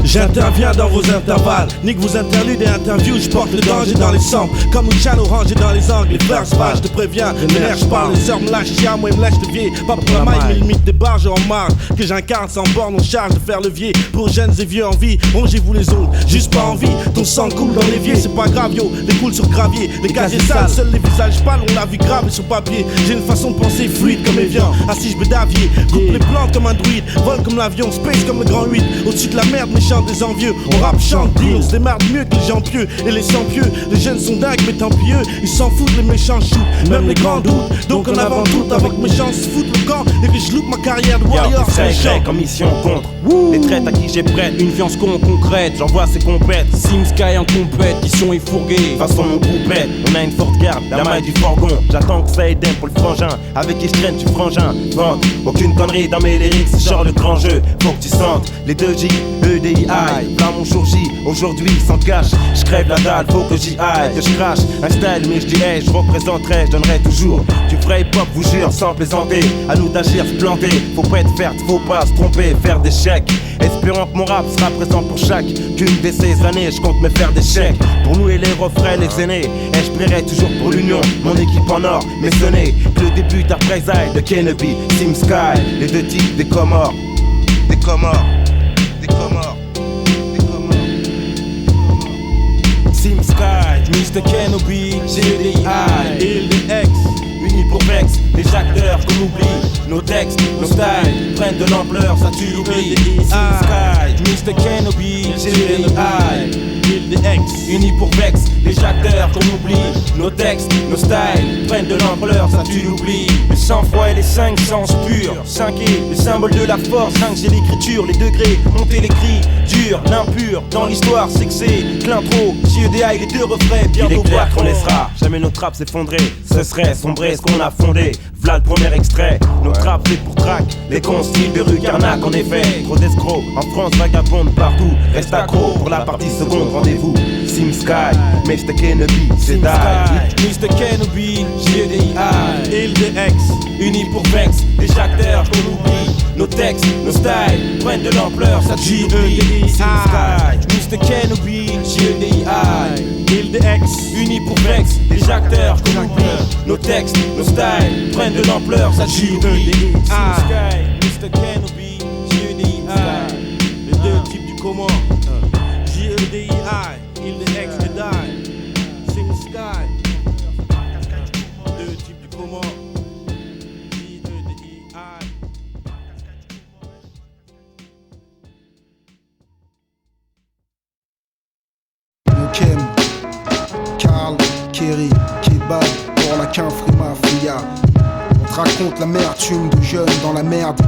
J'interviens dans vos intervalles, nique vos interludes et interviews, j'porte le danger dans les samples. Comme channel rangé dans les angles, les frères se fâchent, je te préviens. Les nerfs, je parle, les heures me lâchent, chien, moi, ils me lâchent de vieille. Pas pour la maille, mais limite des barges en marge. Que j'incarne sans borne, on charge de faire levier. Pour jeunes et vieux en vie, rongez-vous les ongles, juste pas envie. Ton sang coule dans l'évier, c'est pas grave, yo. Les coules sur gravier, les casiers sales, seuls les visages pâles, on l'a vu grave sur papier. J'ai une façon de penser fluide comme Evian. Assis, je bédavier, coupe les plantes comme un druide, vole comme l'avion, space comme le grand 8. Au-dessus de la merde, méchante des envieux. On rappe, chante, dit, on se démarre mieux que les gens pieux et les sans pieux. Les jeunes sont dingues, mais tant pis eux, ils s'en foutent, les méchants shootent, même les grands doutes. Donc en avant tout, avec mes chances, se foutent le camp et que je loupe ma carrière de warrior. Très comme mission contre les traites à qui j'ai prête. Une viande concrète, j'envoie ses compètes. Sim Sky en compétition et fourgué. Façon mon groupette, on a une forte garde, la maille du fourgon. J'attends que ça aide pour le frangin. Avec qui je traîne, tu frangin. Vente, aucune connerie dans mes lyrics, c'est genre le grand jeu. Faut que tu sentes les 2J, EDI, là mon jour J. Aujourd'hui, sans cash, je crève la dalle, faut que j'y aille. Que je crache un style, mais je dis hey, je représenterai, je donnerai toujours du vrai hip-hop, vous jure, sans plaisanter. À nous d'agir, se planter, faut pas être faire, faut pas se tromper, faire des chèques. Espérant que mon rap sera présent pour chacune de ces années, je compte me faire des chèques. Pour nous et les refrains, les aînés, et je plierai toujours pour l'union, mon équipe en or. Mais ce n'est que le début d'Arpresailles, de Kennedy, Sim Sky, les deux types des Comores. Des Comores, des Comores, des Comores. Sim Sky, Mr. Kenobi, GDI, Île des X, unis pour Vex, les acteurs qu'on oublie. Nos textes, nos styles prennent de l'ampleur, ça tu l'oublies. Sim Sky, Mr. Kenobi, GDI, Île des X, unis pour Vex, les acteurs qu'on oublie. Nos textes, nos styles prennent de l'ampleur, ça tu l'oublies. Le sang-froid et les 5 sens purs. 5 est le symbole de la force. 5 c'est l'écriture, les degrés, monter les cris. Dur, l'impur, dans l'histoire c'est que c'est l'intro, JEDI, les deux refrains, bien il est clair qu'on laissera jamais nos trappes s'effondrer. Ce serait sombrer ce qu'on a fondé. V'là le premier extrait, nos trappes fait pour track. Les cons style de rue Carnac en effet. Trop d'escrocs, en France vagabonde partout. Reste accro pour la partie seconde, rendez-vous. Sim Sky, Mr. Kenobi, c'est die. Mr. Kenobi, GDI, Île des X, unis pour Vex, les acteurs qu'on oublie. Nos textes, nos styles prennent de l'ampleur, ça tu l'oublies. Sim Sky, Mr. Kenobi, GDI, Île des X, unis pour Vex, les acteurs qu'on oublie. Nos textes, nos styles prennent de l'ampleur, ça tu l'oublies. Sim Sky, Mr. Kenobi, GDI, les deux types du Comore. GDI, Île des X, les die. Sim Sky, deux types du Comore. Ken, Carl, Kerry, Kebab, pour la Quinfri Mafia. On te raconte l'amertume de jeunes dans la merde,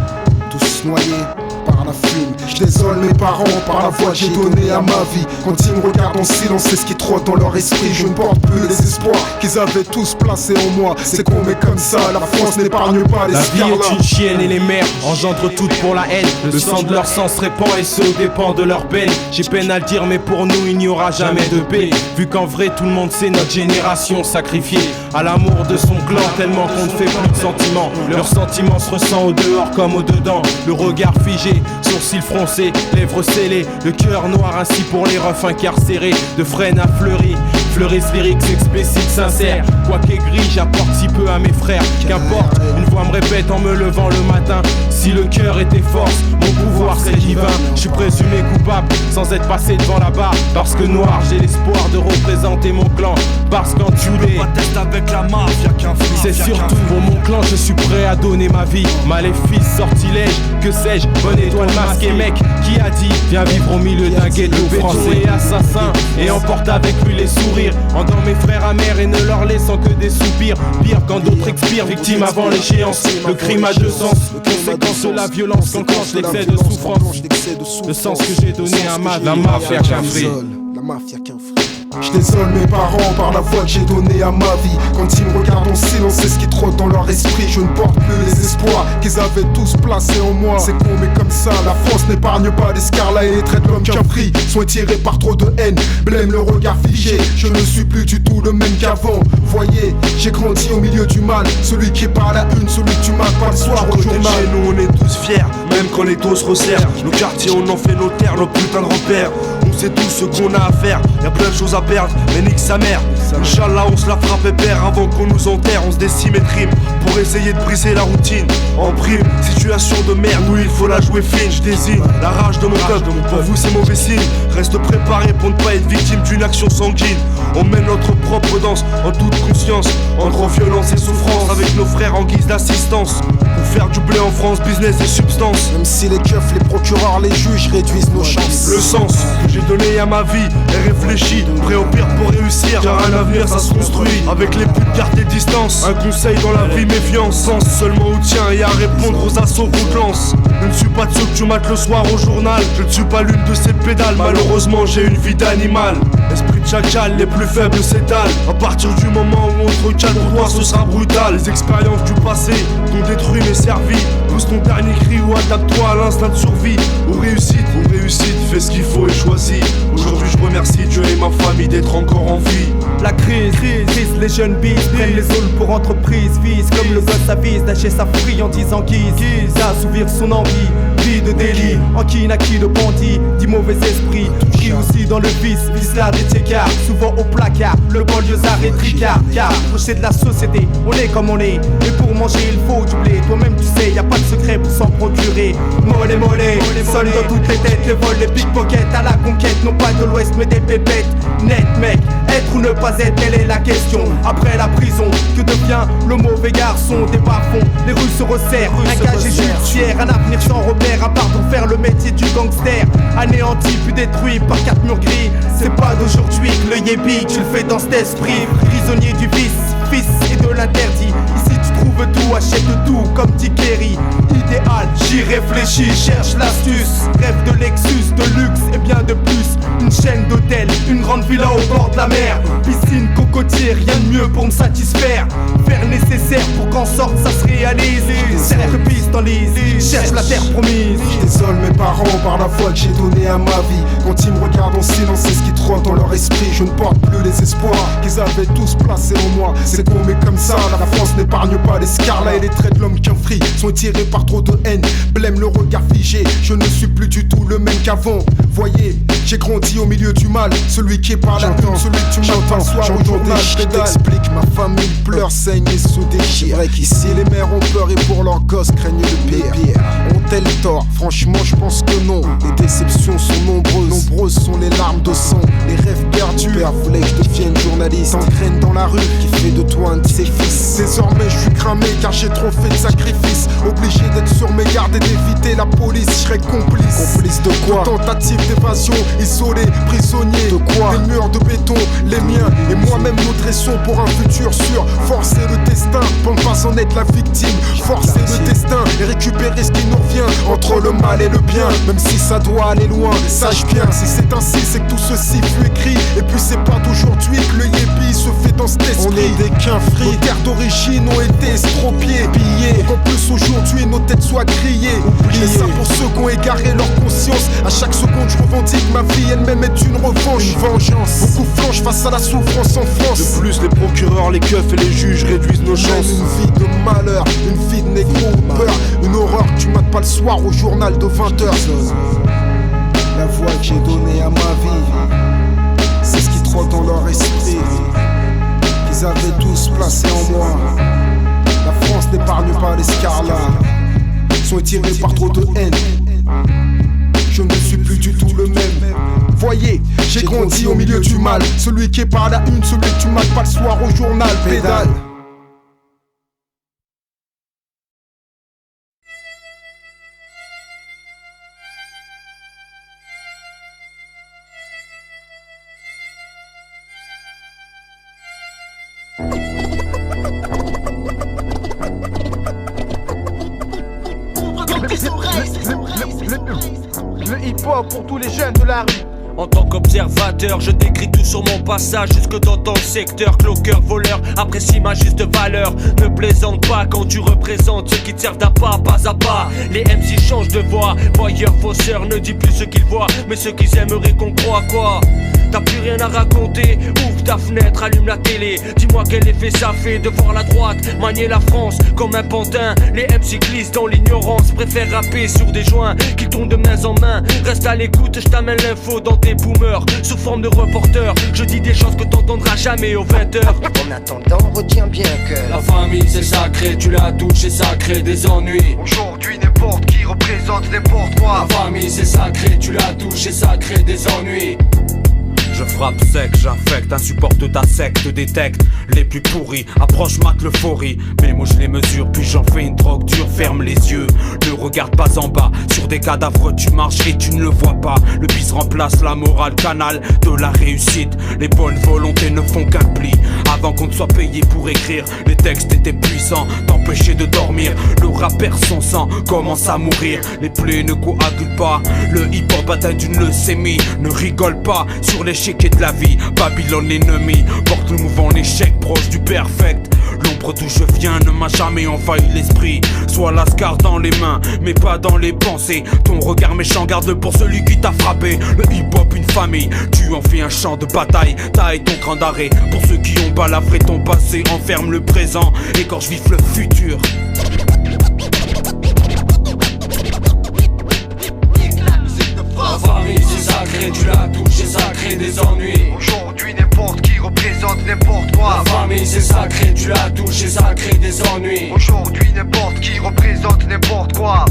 tous noyés par la fume. Je désole mes parents par la voix que j'ai donnée à ma vie. Quand ils me regardent en silence, c'est ce qui trotte dans leur esprit. Je ne porte plus les espoirs qu'ils avaient tous placés en moi. C'est con mais comme ça, la France n'épargne pas les scarlats. La vie est une chienne et les mères engendrent toutes pour la haine. Le sang de leur sang se répand et ce dépend de leur peine. J'ai peine à le dire mais pour nous il n'y aura jamais de paix. Vu qu'en vrai tout le monde sait notre génération sacrifiée à l'amour de son clan, tellement qu'on ne fait plus de sentiments. Leurs sentiments se ressent au dehors comme au dedans. Le regard figé, sourcils froncés, lèvres scellées, le cœur noir ainsi pour les refs incarcérés. De frêne à fleuri, fleurissent lyriques explicites sincères. Quoi qu'aigri, j'apporte si peu à mes frères. Qu'importe, une voix me répète en me levant le matin. Si le cœur était force, mon pouvoir serait divin. Je suis présumé coupable sans être passé devant la barre. Parce que noir, j'ai l'espoir de représenter mon clan. Parce qu'en Tué, avec la mafia c'est surtout pour mon clan, je suis prêt à donner ma vie. Maléfice, sortilège, que sais-je, bonne étoile masquée, mec. Qui a dit, viens vivre au milieu d'un ghetto français et assassin. Et emporte avec lui les sourires, endort mes frères amers et ne leur laissant que des soupirs. Pire quand d'autres expirent, victimes avant l'échéance. Le crime a deux sens, conséquence de la violence qu'enclenche l'excès de souffrance. Le sens que j'ai donné à la mafia Quinfri. La mafia Quinfri. Je désole mes parents par la voix que j'ai donnée à ma vie. Quand ils me regardent en silence, c'est ce qui trotte dans leur esprit. Je ne porte plus les espoirs qu'ils avaient tous placés en moi. C'est con mais comme ça, la France n'épargne pas les scarlats et les traite comme Quinfri. Sont étirés par trop de haine, blême le regard figé. Je ne suis plus du tout le même qu'avant. Voyez, j'ai grandi au milieu du mal. Celui qui est pas à la une, celui que tu m'as pas le soir au journal. Chez nous on est tous fiers, même quand les dos se resserrent. Nos quartiers on en fait nos terres, nos putains de repères. On c'est tout ce qu'on a à faire. Y'a plein de choses à perdre, mais nique sa mère. Inch'Allah on se la frappe père avant qu'on nous enterre. On se décime et trime pour essayer de briser la routine. En prime, situation de merde, oui il faut la jouer fine. Je désigne la rage de mon peuple, pour vous c'est mauvais signe. Reste préparé pour ne pas être victime d'une action sanguine. On mène notre propre danse en toute conscience, entre violence et souffrance, avec nos frères en guise d'assistance. Pour faire du blé en France, business et substance. Même si les keufs, les procureurs, les juges réduisent nos chances. Le sens que j'ai donné à ma vie est réfléchi, prêt au pire pour réussir. Car un avenir ça se construit avec les putes garder distance. Un conseil dans la vie, méfiance. Pense seulement au tien et à répondre aux assauts qu'on te lance. Je ne suis pas de ceux que tu mates le soir au journal. Je ne suis pas l'une de ces pédales. Malheureusement j'ai une vie d'animal. Esprit de chacal, les plus faibles s'étalent. À partir du moment où on te recale, pour toi ce sera brutal. Les expériences du passé t'ont détruit mais servi. Pousse ton dernier cri ou adapte-toi à l'instinct de survie. Ou réussite, fais ce qu'il faut et choisis. Aujourd'hui je remercie Dieu et ma famille d'être encore en vie. La crise, les jeunes bis prennent les zones pour entreprise. Vise comme le gosse avise d'acheter sa friandise en guise d'assouvir son envie. Vie de délit, en qui naquit le bandit, dit mauvais esprit, qui aussi dans le vice là des tchécards, souvent au placard, le banlieusard est tricard. Car approcher de la société, on est comme on est. Et pour manger il faut doubler, toi-même tu sais, y a pas de secret pour s'en procurer. Mollet, seul dans toutes les têtes, les vols, les pickpockets à la conquête, non pas de l'ouest mais des pépettes. Net mec, être ou ne pas être, telle est la question. Après la prison, que devient le mauvais garçon? Des bas-fonds, les rues se resserrent, un casier judiciaire, un avenir sans repère, à part pour faire le métier du gangster. Anéanti puis détruit par 4 murs gris. C'est pas d'aujourd'hui que le yébi, tu le fais dans cet esprit. Prisonnier du vice, fils et de l'interdit. Ici tu trouves tout, achète tout comme dit Kerry. Idéal, j'y réfléchis, cherche l'astuce. Rêve de Lexus, de luxe et bien de plus. Une chaîne d'hôtels, une grande villa au bord de la mer. Piscine, cocotier, rien de mieux pour me satisfaire. Faire nécessaire pour qu'en sorte ça se réalise. Certes piste en lise, cherche la terre promise. Je désole mes parents par la foi que j'ai donnée à ma vie. Quand ils me regardent en silence, c'est ce qui trotte dans leur esprit. Je ne porte plus les espoirs qu'ils avaient tous placés en moi. C'est con mais comme ça, la France n'épargne pas les scarlats et les traits de l'homme qu'un frit sont tirés par trop de haine. Blême le regard figé, je ne suis plus du tout le même qu'avant. Voyez, j'ai grandi au milieu du mal. Celui qui est par la une, celui que tu m'entends soir au journal. Je t'explique, ma famille pleure, saigne et se déchire. Ici les mères ont peur et pour leurs gosses craignent le pire. Ont-elles tort? Franchement je pense que non. Les déceptions sont nombreuses, nombreuses sont les larmes de sang. Les rêves perdus, père voulait que je devienne journaliste. Engraine dans la rue, qui fait de toi un de ses fils. Désormais je suis cramé car j'ai trop fait de sacrifices. Obligé d'être sur mes gardes et d'éviter la police. Je serais complice. Complice de quoi? De tentative d'évasion, isolé, prisonnier. De quoi? Les murs de béton, les miens et moi-même nous dressons pour un futur sûr. Forcer le destin pour ne pas en être la victime. Forcer le destin et récupérer ce qui nous revient. Entre le mal et le bien, même si ça doit aller loin. Sache bien, si c'est ainsi, c'est que tout ceci fut écrit. Et puis c'est pas d'aujourd'hui que le yébi se fait dans cet esprit. On est des quinfris, nos terres d'origine ont été estropiées, pillées. Pour qu'en plus aujourd'hui nos têtes soient grillées. Oubliez ça pour ceux qui ont égaré leur conscience. À chaque seconde je revendique ma vie elle-même est une revanche, une vengeance. Beaucoup flanchent face à la souffrance en France. De plus les procureurs, les keufs et les juges réduisent nos chances. Une vie de malheur, une vie de négro peur. Une horreur que tu mates pas le soir au journal de 20h. La voix que j'ai donnée à ma vie, c'est ce qui trotte dans leur esprit, qu'ils avaient tous placé en moi. La France n'épargne pas les scarlats, sont étirés par trop de haine. Je ne suis plus du tout le même. Voyez, j'ai grandi au milieu du mal. Celui qui est par la une, celui que tu mates pas le soir au journal. Pédale. Le hip-hop pour tous les jeunes de la rue. En tant qu'observateur, je décris tout sur mon passage jusque dans ton secteur. Cloqueur, voleur, apprécie ma juste valeur. Ne plaisante pas quand tu représentes ceux qui te servent d'appât, pas à pas. Les MC changent de voix, voyeur, fausseur, ne dis plus ce qu'ils voient, mais ceux qu'ils aimeraient qu'on croit quoi. T'as plus rien à raconter, ouvre ta fenêtre, allume la télé. Dis-moi quel effet ça fait de voir la droite manier la France comme un pantin. Les MC glissent dans l'ignorance, préfèrent rapper sur des joints qui tournent de main en main. Reste à l'écoute, je t'amène l'info dans des boomers sous forme de reporters. Je dis des choses que t'entendras jamais aux 20h. En attendant, retiens bien que la famille c'est sacré, tu la touches et ça crée des ennuis. Aujourd'hui n'importe qui représente n'importe quoi. La famille c'est sacré, tu la touches et ça crée des ennuis. Je frappe sec, j'infecte, insupporte ta secte, détecte les plus pourris, approche mate l'euphorie. Mes mots je les mesure, puis j'en fais une drogue dure, ferme les yeux, ne regarde pas en bas. Sur des cadavres tu marches et tu ne le vois pas. Le bis remplace la morale, canal de la réussite. Les bonnes volontés ne font qu'un pli. Avant qu'on ne soit payé pour écrire, les textes étaient puissants, t'empêcher de dormir. Le rap perd son sang, commence à mourir. Les plaies ne coagulent pas, le hip-hop atteint d'une leucémie. Ne rigole pas sur l'échec et de la vie, Babylone l'ennemi. Porte le mouvement en échec, proche du perfect. L'ombre d'où je viens ne m'a jamais envahi l'esprit. Sois lascar dans les mains, mais pas dans les pensées. Ton regard méchant garde-le pour celui qui t'a frappé. Le hip-hop une famille, tu en fais un champ de bataille. Taille ton cran d'arrêt, pour ceux qui ont balafré ton passé. Enferme le présent, écorche vif le futur. La famille c'est sacré, tu la touches et ça crée des ennuis. Aujourd'hui n'importe qui représente n'importe quoi. La famille c'est sacré, tu la touches et ça crée des ennuis. Aujourd'hui n'importe qui représente n'importe quoi.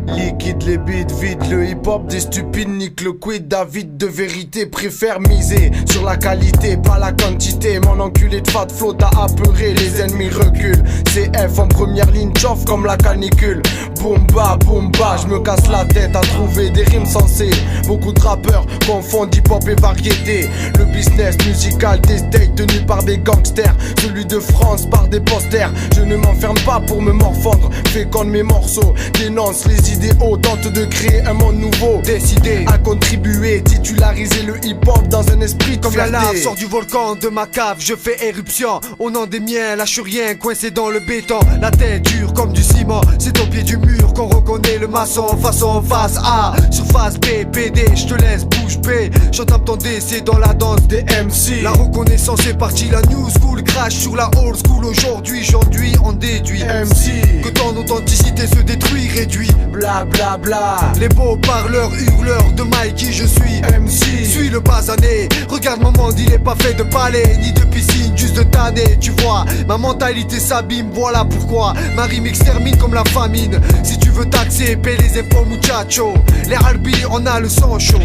Liquide les beats, vite le hip-hop des stupides nique le quid. David de vérité préfère miser sur la qualité, pas la quantité. Mon enculé de fat flow t'a apeuré, les ennemis reculent. CF en première ligne, chauffe comme la canicule. Boomba, boomba, je me casse la tête à trouver des rimes sensées. Beaucoup de rappeurs confondent hip-hop et variété. Le business musical des States tenu par des gangsters, celui de France par des posters. Je ne m'enferme pas pour me morfondre, féconde mes morceaux, dénonce les idéaux, tente de créer un monde nouveau. Décidé à contribuer, titulariser le hip-hop dans un esprit de comme fierté. la lave sort du volcan de ma cave, je fais éruption. Au nom des miens, lâche rien, coincé dans le béton. La tête dure comme du ciment, c'est au pied du mur qu'on reconnaît le maçon. Façon face A, surface B, PD, je te laisse bouche B. J'entame ton décès dans la danse des MC. La reconnaissance est partie, la new school crash sur la old school. Aujourd'hui j'enduis, on déduit MC que ton authenticité se détruit, réduit. Bla bla bla. Les beaux parleurs, hurleurs de Mikey, je suis MC. Suis le basané, regarde mon monde, il est pas fait de palais ni de piscine, juste de tanner. Tu vois, ma mentalité s'abîme, voilà pourquoi ma rime extermine comme la famine. Si tu veux taxer, paie les impôts muchacho. Les Albi, on a le sang chaud.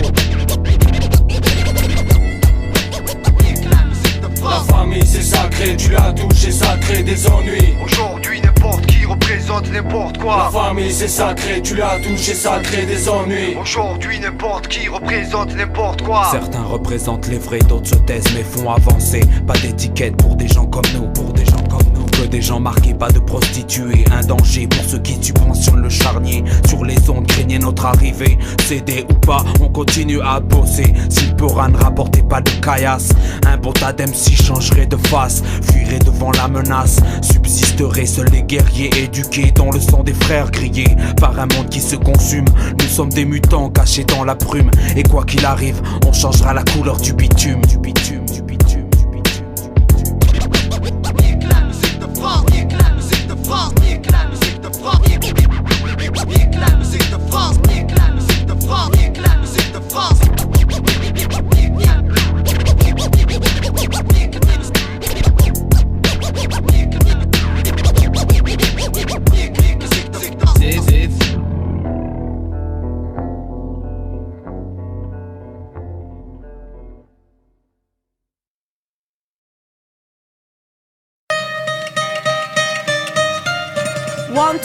La famille c'est sacré, tu la touches et ça crée des ennuis. Aujourd'hui n'importe qui représente n'importe quoi. La famille c'est sacré, tu la touches et ça crée des ennuis. Aujourd'hui n'importe qui représente n'importe quoi. Certains représentent les vrais, d'autres se taisent mais font avancer. Pas d'étiquette pour des gens comme nous, pour des gens comme nous. Que des gens marqués, pas de prostituées. Un danger pour ceux qui subventionnent le charnier. Sur les ondes craignez notre arrivée. Cédé ou pas, on continue à bosser. Si le Poran ne rapportait pas de caillasse, un bon tas d'MC changerait de face, fuirait devant la menace. Subsisteraient seuls les guerriers éduqués dans le sang des frères grillés par un monde qui se consume. Nous sommes des mutants cachés dans la brume. Et quoi qu'il arrive, on changera la couleur du bitume. Du bitume, du bitume.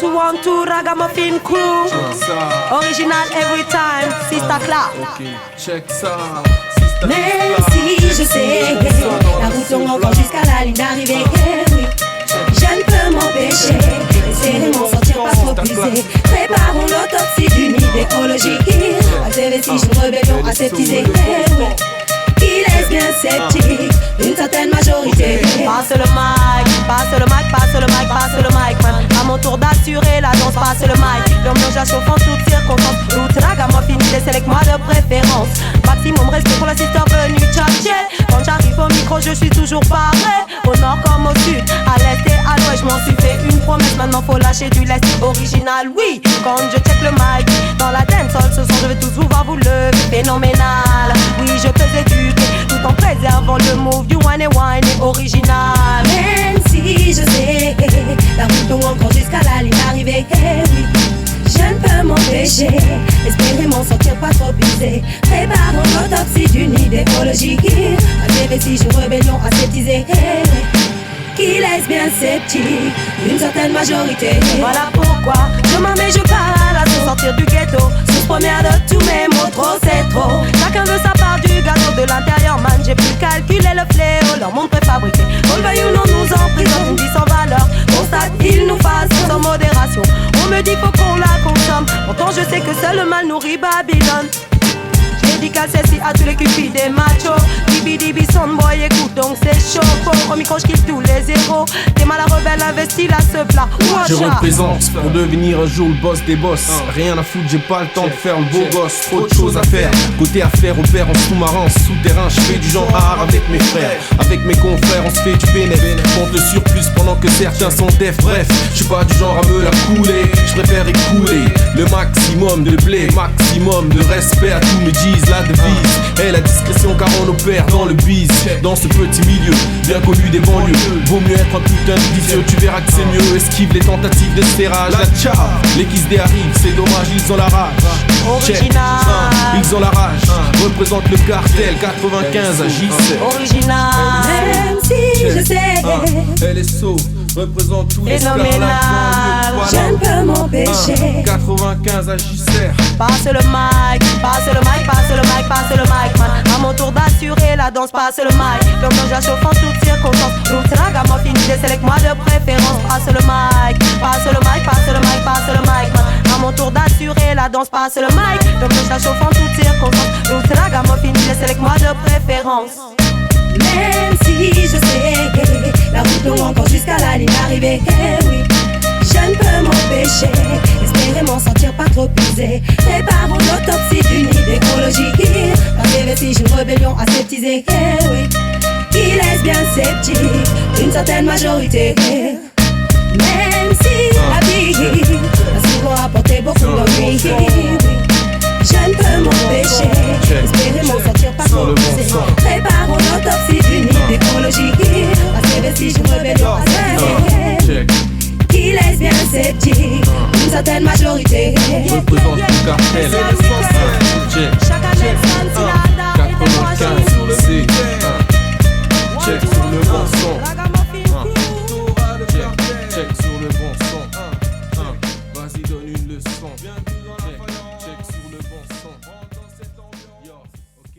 One, two, ragamuffin crew. Original every time, Sister Clap. Check ça. Même si je sais, la route tombe encore jusqu'à la ligne d'arrivée. Oui, je ne peux m'empêcher d'essayer de m'en sortir pas trop brisé. Préparons l'autopsie d'une idéologie. ACV6, une rébellion aseptisée. Oui, qui laisse bien sceptique une certaine majorité. Passe le mic, passe le mic, passe le mic, passe le mic, man. À mon tour d'assurer la danse, passe le mic. L'ambiance chauffe en toutes circonstances. Toute ragamuffin, laisse avec moi de préférence. Maximum respect pour la sister venue tchatcher. Quand j'arrive au micro, je suis toujours paré. au nord comme au sud, à l'est et à l'ouest. Je m'en suis fait une promesse, maintenant faut lâcher du lest original. Oui, quand je check le mic dans la dancehall ce soir, je vais tous vous voir vous lever. Phénoménal, oui je peux éduquer tout en préservant le move du one et original. Même si je sais la route tombe encore jusqu'à la ligne d'arrivée, oui, je ne peux m'empêcher, espérer m'en sortir pas trop usé. Préparons l'autopsie d'une idéologie malgré si je rébellion aseptisée, qui laisse bien sceptique une certaine majorité. Voilà pourquoi je m'en mets, je parle à se sortir du ghetto. Source première de tous mes mots, trop c'est trop. Chacun veut sa part du gâteau de l'intérieur, man. J'ai pu calculer le fléau, leur monde préfabriqué. On le veuille ou non, nous emprisonne une vie sans valeur. Constate, il nous fasse sans modération. On me dit faut qu'on la consomme, pourtant je sais que seul le mal nourrit Babylone. Dédicace celle-ci à tous les cupides des machos. Dibi soundboy, écoute donc c'est chaud. Au micro je kiffe tous les héros. T'es mal à rebelle, investi là ce plat. Je représente pour devenir un jour le boss des boss. Rien à foutre, j'ai pas le temps de faire le beau gosse. Trop de choses à faire, côté affaires, on perd en sous-marin, en souterrain. Je fais du genre art avec mes frères. Avec mes confrères, on se fait du bénéf. Compte le surplus pendant que certains sont def. Bref, je suis pas du genre à me la couler. Je préfère écouler le maximum de blé, maximum de respect à tous mes G's. La devise est la discrétion car on opère dans le biz. Dans ce petit milieu bien connu des banlieues, vaut mieux être un putain de vicieux. Tu verras que c'est mieux, esquive les tentatives de serrage. La tcha, les XD arrivent, c'est dommage, ils ont la rage. Check, ils ont la rage. Représente le cartel 95 à J7. Original. Même si je sais LSO représente tous les phénoménal. Je ne peux m'empêcher 95 à J7. Passe le mic, passe le mic, passe le mic, passe le mic, man. À mon tour d'assurer la danse, passe le mic. Comme dans la chauffe en toutes circonstances. Roots ragamuffin, c'est moi de préférence. Passe le mic, passe le mic, passe le mic, passe le mic, man. À mon tour d'assurer la danse, passe le mic. Comme dans la chauffe en toutes circonstances. Roots ragamuffin, c'est moi de préférence. Même si je sais la route longue encore jusqu'à la ligne d'arrivée, oui, je ne peux m'empêcher, espérer m'en sortir pas trop usé. Préparons l'autopsie d'une idéologie malgré vestiges d'une rébellion aseptisée, oui, qui laisse bien sceptique une certaine majorité. Même si la vie a souvent apporté beaucoup d'ennuis, je ne peux m'empêcher, espérer m'en sortir pas trop usé. Préparons l'autopsie d'une idéologie malgré vestiges d'une rébellion aseptisée, qui laisse bien sceptique une certaine majorité. Représente le cartel. Chaque année, 95, c'est check sur le bon son. Check sur le bon son. Vas-y, donne une leçon. Check sur le bon son. Yo, ok.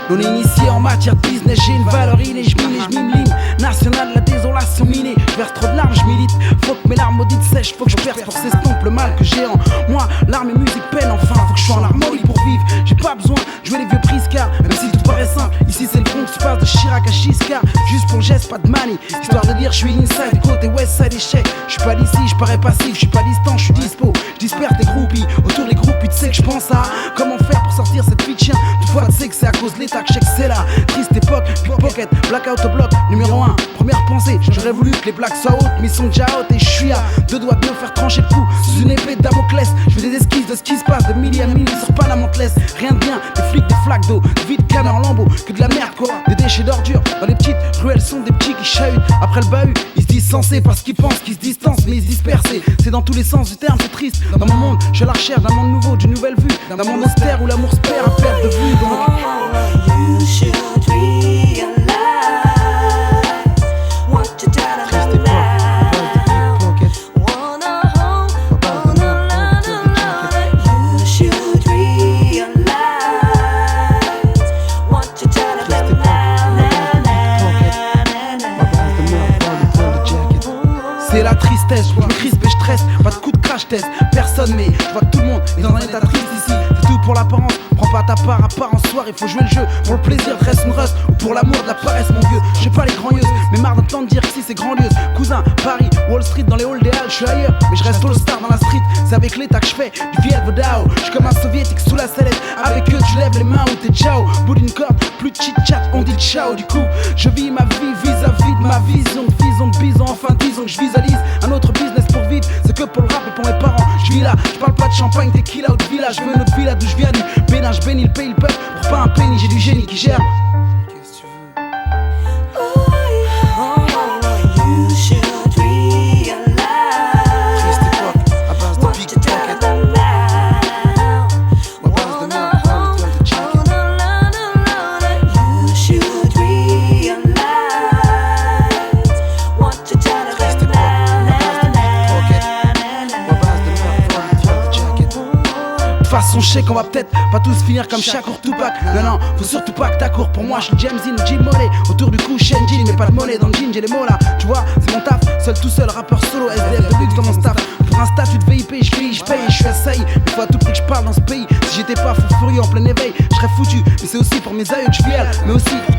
Non initié en matière de business, j'ai une valeur innée, j'mine et j'mime ligne nationale, la désolation minée, j'verse trop de larmes, j'milite. Faut que mes larmes maudites sèchent, faut que j'perce pour s'estomper le mal que j'ai en moi. L'arme et musique peine enfin, faut que je sois en harmonie pour vivre. J'ai pas besoin de jouer les vieux priscards, même si tout paraît simple. Ici c'est le fond qui se passe de Chirac à Giscard. Juste pour le geste, pas de manie, histoire de dire je suis inside, côté west side échec. Je suis pas d'ici, je parais passif, je suis pas distant, je suis dispo. J'disperse des groupies, autour des groupies, tu sais que je pense à comment faire pour sortir cette vie de chien. Toutefois tu sais que c'est à cause de l'état que je sais que c'est là. Triste époque, pickpocket, blackout au bloc, numéro 1. Première pensée, j'aurais voulu que les blagues soient hautes, mais ils sont déjà hautes et je suis à deux doigts de me faire trancher le cou sous une épée de Damoclès. Je fais des esquisses de ce qui se passe de milliers à milliers sur Panamantless. Rien de bien, des flics, des flaques d'eau, des vides canards en lambeaux, que de la merde quoi, des déchets d'ordures. Dans les petites ruelles sont des petits qui chahutent. Après le bahut, ils se disent sensés parce qu'ils pensent qu'ils se distancent, mais ils se dispersent. C'est dans tous les sens du terme, c'est triste. Dans mon monde, je suis à la recherche d'un monde nouveau, d'une nouvelle vue, d'un monde austère où l'amour se perd à perte de vue. You should realize what you're telling me now. Wanna hold on a line. You should realize what you're telling me now. C'est la tristesse, je me crispe et je stresse, pas de coup de crash test, personne mais je vois que tout le monde est dans un état triste ici. C'est tout tout pour l'apparence. Prends pas ta part à part en soirée, faut jouer le jeu. Pour le plaisir, reste une rust. Ou pour l'amour de la paresse, mon vieux. Je sais pas les grandieuses, mais marre d'entendre dire que si c'est grandiose. Cousin, Paris, Wall Street, dans les halls des halles, je suis ailleurs. Mais je reste all-star dans la street. C'est avec l'état que je fais du Viet Vodao. Je suis comme un soviétique sous la sellette. Avec eux, tu lèves les mains ou t'es ciao. Bout d'une corde, plus de chit-chat, on dit ciao. Du coup, je vis ma vie vis-à-vis de ma vision. Vision de bison, enfin disons que je visualise un autre business pour vivre. C'est que pour le rap et pour mes parents. Je vis là, je parle pas de champagne, tequila ou de village. Je veux une autre villa d'où je viens du Bénin. Je bénis le pays, le peuple. Pour pas un penny, j'ai du génie qui gère. Je sais qu'on va peut-être pas tous finir comme Shakur Tupac. Non, faut surtout pas que t'accours. Pour moi, je suis James Dean ou Jim Mollet. Autour du cou, Shenjin, mais pas de monnaie dans le jean, j'ai les mots là. Tu vois, c'est mon taf, seul tout seul, rappeur solo, SDF de luxe dans mon staff. Pour un statut de VIP, je paye, je suis assailli. Mais faut à tout prix que je parle dans ce pays. Si j'étais pas fou furieux en plein éveil, je serais foutu. Mais c'est aussi pour mes aïeux que je viens, mais aussi pour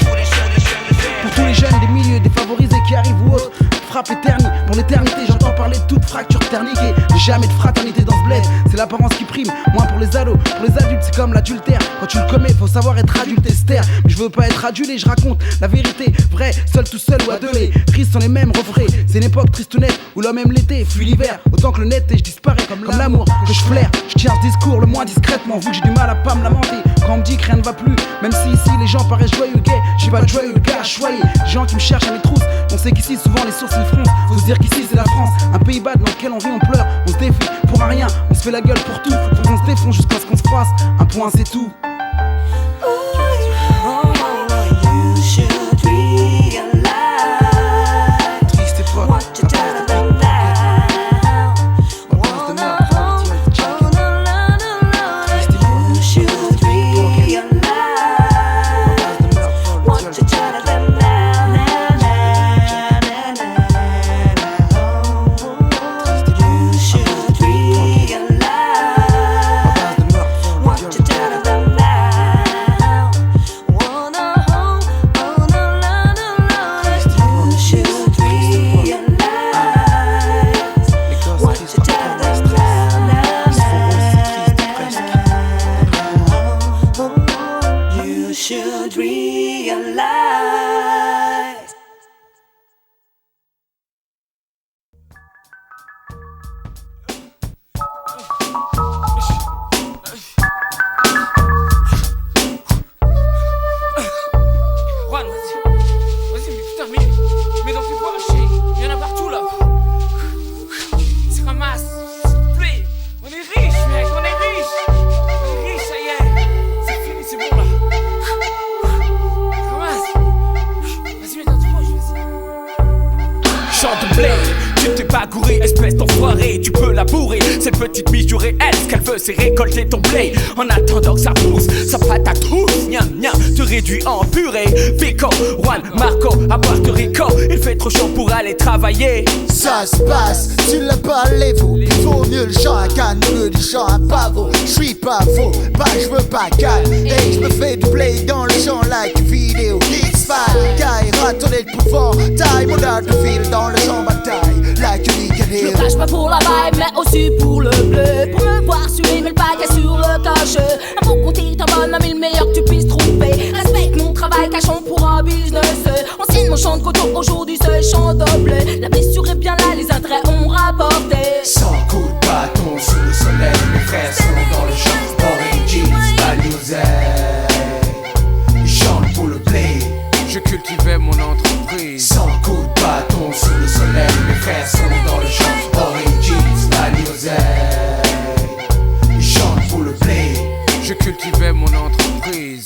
tous les jeunes des milieux défavorisés qui arrivent ou autres. Frappe éternelle, pour l'éternité, j'entends parler de toute fracture terniquée. Mais jamais de fraternité dans ce bled, c'est l'apparence qui prime. Moins pour les ados, pour les adultes, c'est comme l'adultère. Quand tu le commets, faut savoir être adulte esther. Mais je veux pas être adulé, je raconte la vérité. Vrai, seul tout seul ou à deux, les risques sont les mêmes refrains. C'est une époque triste ou nette, où l'homme aime l'été, fuit l'hiver. Autant que le net et je disparais comme l'amour que je flaire. Je tiens ce discours le moins discrètement, vu que j'ai du mal à pas me lamenter. Quand on me dit que rien ne va plus, même si ici les gens paraissent joyeux, gay, je suis pas joyeux, le gars, choyé. Gens qui me cherchent à mes trousses, on sait qu'ici souvent les sources ils froncent. Faut se dire qu'ici c'est la France, un pays bas dans lequel on vit, on pleure, on se défie pour un rien, on se fait la gueule pour tout. Faut qu'on se défonce jusqu'à ce qu'on se froisse, un point c'est tout. C'est récolter ton blé en attendant que ça pousse. Ça patate tous, gnam gnam, te réduit en purée. Pico, Juan, Marco, à Puerto Rico, il fait trop chaud pour aller travailler. Ça se passe, tu l'as parlé vous. Il vaut mieux le chant à canne que du chant à pavot. J'suis pas faux, pas j'veux pas calme. Et j'me fais du play dans le champ like une vidéo. X-File, Kaira, ton le pouvoir. Taille mon art de fil dans le champ bataille. Like une je me cache pas pour la vibe, mais aussi pour le bleu. Pour me voir suer, mais le paquet sur le cache. Un bon compte, t'en bonne, mais le meilleur que tu puisses trouver. Respecte mon travail, cachons pour un business. Anciennement champ de coton, aujourd'hui c'est champ de blé. La blessure est bien là, les intérêts ont rapporté. Sans coup de bâton sous le soleil, mes frères sont dans le champ. Orange jeans, balisés. Ils chantent pour le blé. Je cultivais mon entreprise. Sans coup de bâton sous le soleil, mes frères sont dans le champ. Orange jeans, balisés. Ils chantent pour le blé. Je cultivais mon entreprise.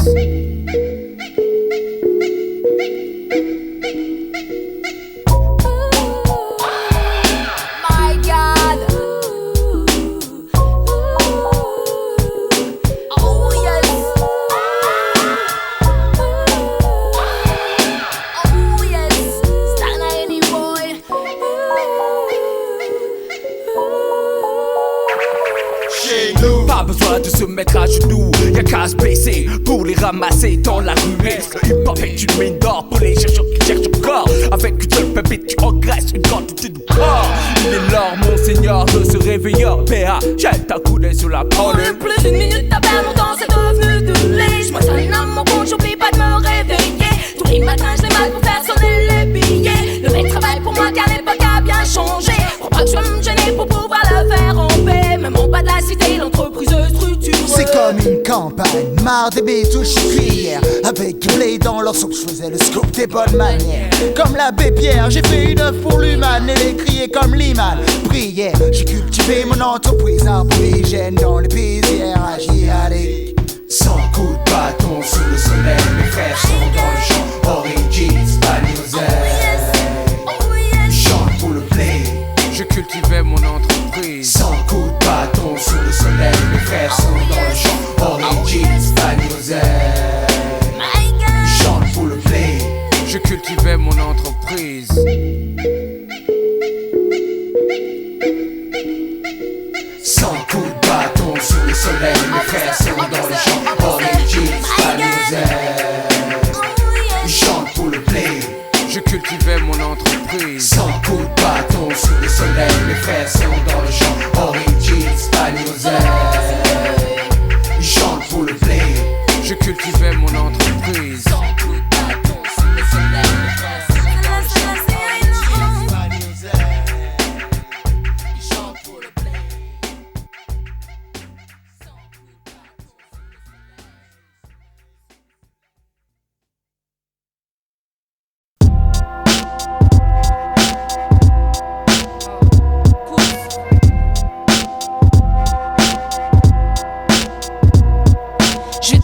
Pas besoin de se mettre à genoux, y'a qu'à se baisser pour les ramasser dans la ruée. Le hip-hop est une mine d'or pour les chercheurs qui cherchent encore. Avec une seule pépite qui engraisse une quantité de corps. Il est l'heure, mon seigneur, de se réveiller. PA, jette ta coudée sur la On prole. ne plus d'une minute à perdre, mon temps c'est devenu de lait. Je m'installe dans mon compte, j'oublie pas de me réveiller. Tous les matins je les mal pour faire sonner les billets. Le mec travaille pour moi car l'époque a bien changé. Faut pas que je me gêne pour pouvoir le faire en paix. Même en bas de la cité, l'entreprise structurée. C'est comme une campagne, marre des bêtes aux cuillères. Avec du blé dans leur soupe, je faisais le scoop des bonnes manières. Comme l'abbé Pierre, j'ai fait une œuvre pour l'humain. Et les crier comme l'imam. Prière, j'ai cultivé mon entreprise aborigène dans les paysières asiatiques. Sans coup de bâton sous le soleil, mes frères sont dans le champ. Origins, Palioset. Chante pour le blé. Je cultivais mon entreprise. Sans coup de bâton sous le soleil, mes frères sont dans le champ. Origins, Palioset. Chante pour le blé. Je cultivais mon entreprise. Sans coup de bâton sous le soleil, mes frères sont dans le champ. Origins, Palioset. Chante pour le blé. Je cultivais mon entreprise. Sans coup de bâton sous le soleil, mes frères sont dans le champ. Origins, Palioset. Chante pour le blé. Je cultivais mon entreprise.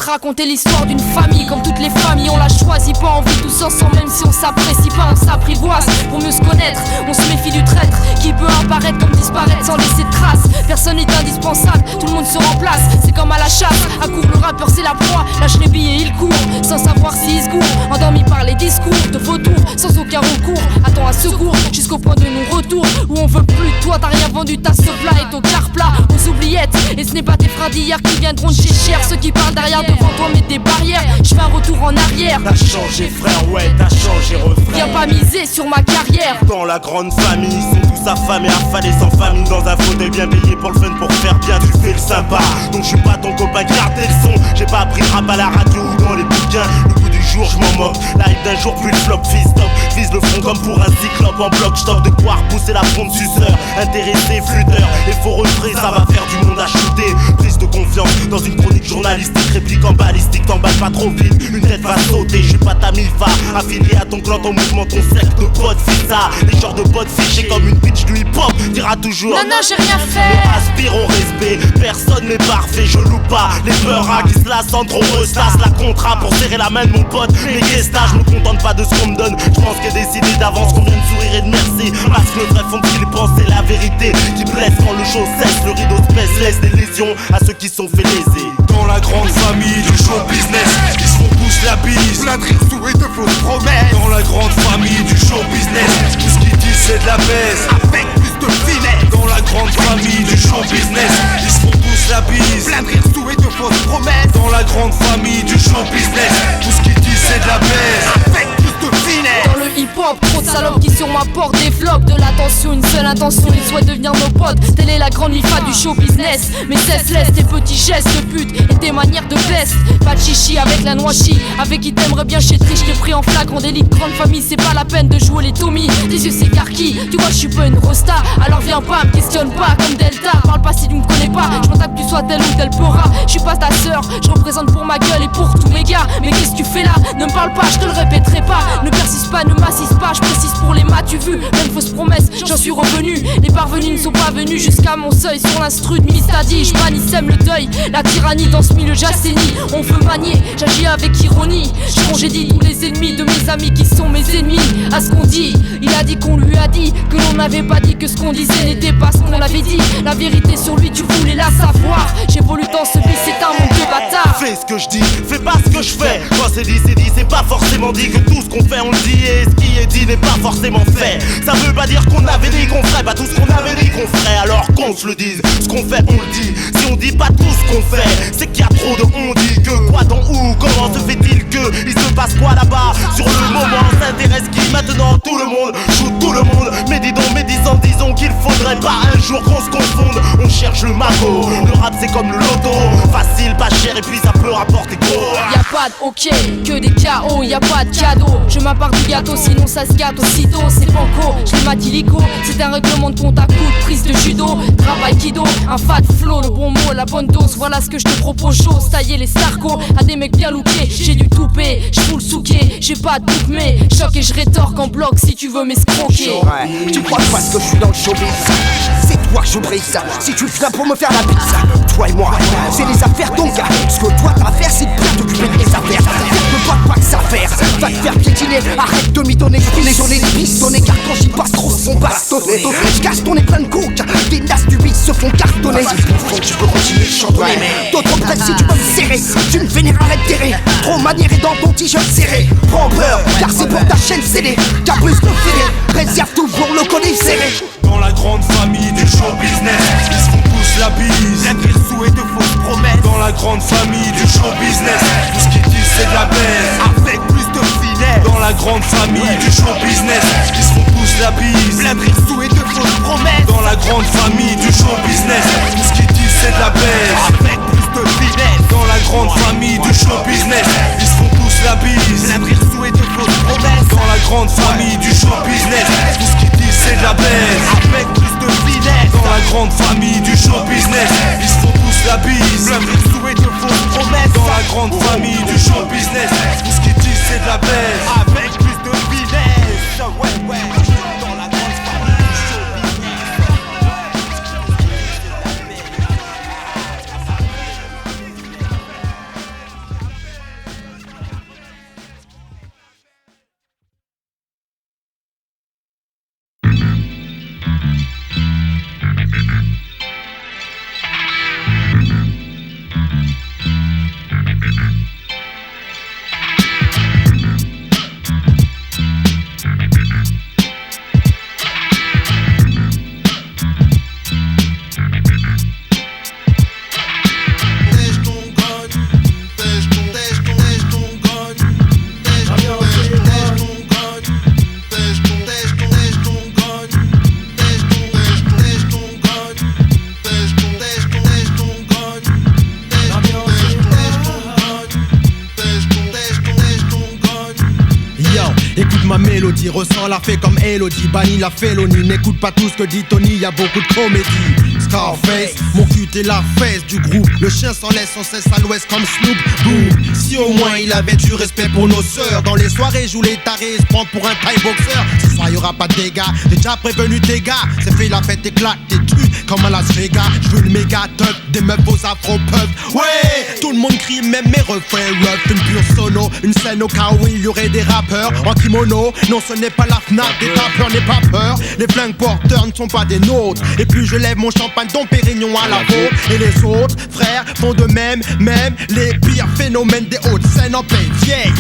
Raconter l'histoire d'une famille comme toutes les familles, on l'a choisi, pas envie tous ensemble, même si on s'apprécie pas, on s'apprivoise pour mieux se connaître. On se méfie du traître qui peut apparaître comme disparaître sans laisser de traces. Personne n'est indispensable, tout le monde se remplace. C'est comme à la chasse, à court le rappeur c'est la proie. Lâche les billets, il court sans savoir s'il se gourre, endormi par les discours de vautours sans aucun recours. Attends un secours jusqu'au point de non-retour où on veut plus de toi, t'as rien vendu, ta plat et ton car plat aux oubliettes. Et ce n'est pas tes frères d'hier qui viendront de chez cher, ceux qui parlent derrière devant toi mettre des barrières. Je fais un retour en arrière. T'as changé frère, ouais, t'as changé refrain. Viens pas miser sur ma carrière. Dans la grande famille, ils sont tous affamés, affalés sans famille. Dans un fauteuil bien payé pour le fun, pour faire bien, tu fais le sympa. Donc je suis pas ton copain, garde le son. J'ai pas appris le rap à la radio ou dans les bouquins. Le coup du jour, je m'en moque. Live d'un jour, plus le flop, fils top. Vise le front comme pour un cyclope en bloc. J't'offre de pouvoir pousser la fronde suceur. Intéressé, flûteur, et faux refrain, ça va faire du monde à shooter. Prise de confiance dans une chronique journalistique. Réplique en balistique, t'emballes pas trop vite. Une tête va sauter, je suis pas ta milfa. Affilié à ton clan, ton mouvement, ton cercle de potes, c'est ça. Les genres de potes fichés comme une bitch du hip-hop. Dira toujours non, j'ai rien fait. Mais aspire au respect, personne n'est parfait, je loue pas. Les peurs qui se lassent en trop ressassent la contrat pour serrer la main de mon pote. Mais qu'est-ce je me contente pas de ce qu'on me donne. Je pense qu'il y a des idées d'avance, combien de sourires et de merci. Parce que le vrai fond qu'il pense, c'est la vérité qui blesse quand le show cesse. Le rideau se baisse, laisse des lésions à ceux qui sont fait léser. Dans la grande famille du show business, ils se font tous la bise. Plein de rires sous et de fausses promesses. Dans la grande famille du show business, tout ce qu'ils disent c'est de la baisse. Avec plus de finesse. Dans la grande famille du show business, ils se font tous la bise. Plein de rires sous et de fausses promesses. Dans la grande famille du show business, tout ce qu'ils disent c'est de la baisse. Avec plus de finesse. Dans le hip-hop, trop de salopes qui sur ma porte développent de l'attention, une seule intention, ils souhaitent devenir nos potes. Telle est la grande mifa du show business. Mais laisse tes petits gestes de pute et tes manières de peste. Pas de chichi avec la noixie, avec qui t'aimerais bien chez Triche. Te pris en flagrant délit, grande famille, c'est pas la peine de jouer les Tommy. Tes yeux s'écarquillent, tu vois je suis pas une rosta. Alors viens pas, me questionne pas comme Delta. Parle pas si tu me connais pas, je m'en tape que tu sois tel ou tel pora. Je suis pas ta sœur, je représente pour ma gueule et pour tous mes gars. Mais qu'est-ce que tu fais là? Ne me parle pas, je te le répéterai pas. Ne persiste pas, ne m'assiste pas, je précise pour les maths, tu vu. Même fausse promesse, j'en suis revenu. Les parvenus ne sont pas venus jusqu'à mon seuil. Sur l'instru de Mistadi, je bannis, sème le deuil. La tyrannie dans ce milieu j'assainis. On veut manier, j'agis avec ironie. Je congédie tous les ennemis de mes amis qui sont mes ennemis. À ce qu'on dit, il a dit qu'on lui a dit que l'on n'avait pas dit que ce qu'on disait n'était pas ce qu'on avait dit. La vérité sur lui, tu voulais la savoir. J'évolue dans ce but, c'est un monde de bâtard. Fais ce que je dis, fais pas ce que je fais. Quand c'est dit, c'est pas forcément dit. Que tout ce qu'on fait, on le dit. Et ce qui est dit n'est pas forcément fait. Ça veut pas dire qu'on avait dit qu'on ferait pas tout ce qu'on avait dit qu'on ferait. Alors qu'on se le dise, ce qu'on fait, on le dit. Si on dit pas tout ce qu'on fait. C'est qu'il y a trop de on dit que quoi dans où, comment se fait-il que il se passe quoi là-bas sur le moment, s'intéresse qui maintenant tout le monde joue tout le monde. Médisant, disons qu'il faudrait pas un jour qu'on se confonde. On cherche le magot, le rap c'est comme le loto, facile, pas cher et puis ça peut rapporter gros. Y'a pas de ok, que des KO, y'a pas de cadeau. Je m'apparte du gâteau, sinon ça se gâte aussitôt. C'est banco, je l'ai matilico. C'est un règlement de compte à coup de prise de judo. Travail kido, un fat flow, le bon mot, la bonne dose. Voilà ce que je te propose, chose. Tailler les starcos à des mecs bien lookés. J'ai du toupé, j'fous le souquet. J'ai pas de bouc mais choc et je rétorque en bloc si tu veux m'escroquer. Ouais. Tu crois pas ce que je suis dans le showbiz? C'est toi que je brise. Si tu viens pour me faire la bise, toi et moi, c'est les affaires ton gars. Ce que toi t'as à faire, c'est de bien t'occuper de tes affaires. Ne pas que ça faire, va te faire piétiner. Arrête de mitonner, les journées de pistonner. Car quand j'y passe trop, on bastonner. Je casse ton nez plein de coke, des nasses du beat se font cartonner. Tu peux continuer de chantonner, d'autres presse si tu peux me serrer. Tu me vénères, arrête d'errer. Trop maniéré dans ton t-shirt serré. Prends peur, car c'est pour ta chaîne scellée. Cabrus de ferré, réserve toujours le collier serré. Dans la grande famille du show business, ils se font tous la bise. L'abri sous et de fausses promesses. Dans la grande famille du show business, tout ce qu'ils disent c'est de la baise. Avec plus de finesse. Dans la grande famille du show business, ils se font tous la bise. L'abri sous et de fausses promesses. Dans la grande famille du show business, tout ce qu'ils disent c'est de la baise. Avec plus de finesse. Dans la grande famille du show business, ils se font tous la bise. L'abri sous et de fausses promesses. Dans la grande famille du show business, tout ce qu'ils disent c'est de la baise. Avec plus de finesse. Dans la grande famille du show business, ils se font tous la bise. L'abri sous et de fausses promesses. Dans la grande famille du show business, tout ce qu'ils disent c'est de la baise. Avec plus de finesse. Ouais. Dans la grande famille du show Ressens la fée comme Elodie, bannis la félonie. N'écoute pas tout ce que dit Tony, y'a beaucoup de comédie. Scarface, mon cul t'es la fesse du groupe. Le chien s'en laisse sans cesse à l'ouest comme Snoop. Boom. Si au moins il avait du respect pour nos sœurs. Dans les soirées, joue les tarés, se prend pour un Thai boxer. Ce soir y'aura pas de dégâts, j'ai déjà prévenu tes gars. C'est fait la fête éclate, t'es tu comme à Las Vegas. J'veux le méga top, des meufs aux afro-puffs. Ouais, tout le monde crie, même mes refrains rough. Une pure sono, une scène au cas où il y aurait des rappeurs en kimono. Non, ce n'est pas la Fnac, des tapeurs, n'aie pas peur. Les flingues porteurs ne sont pas des nôtres. Et puis je lève mon champagne, Dom Pérignon à la vôtre. Et les autres frères font de même les pires phénomènes des hautes scènes en pays vieille.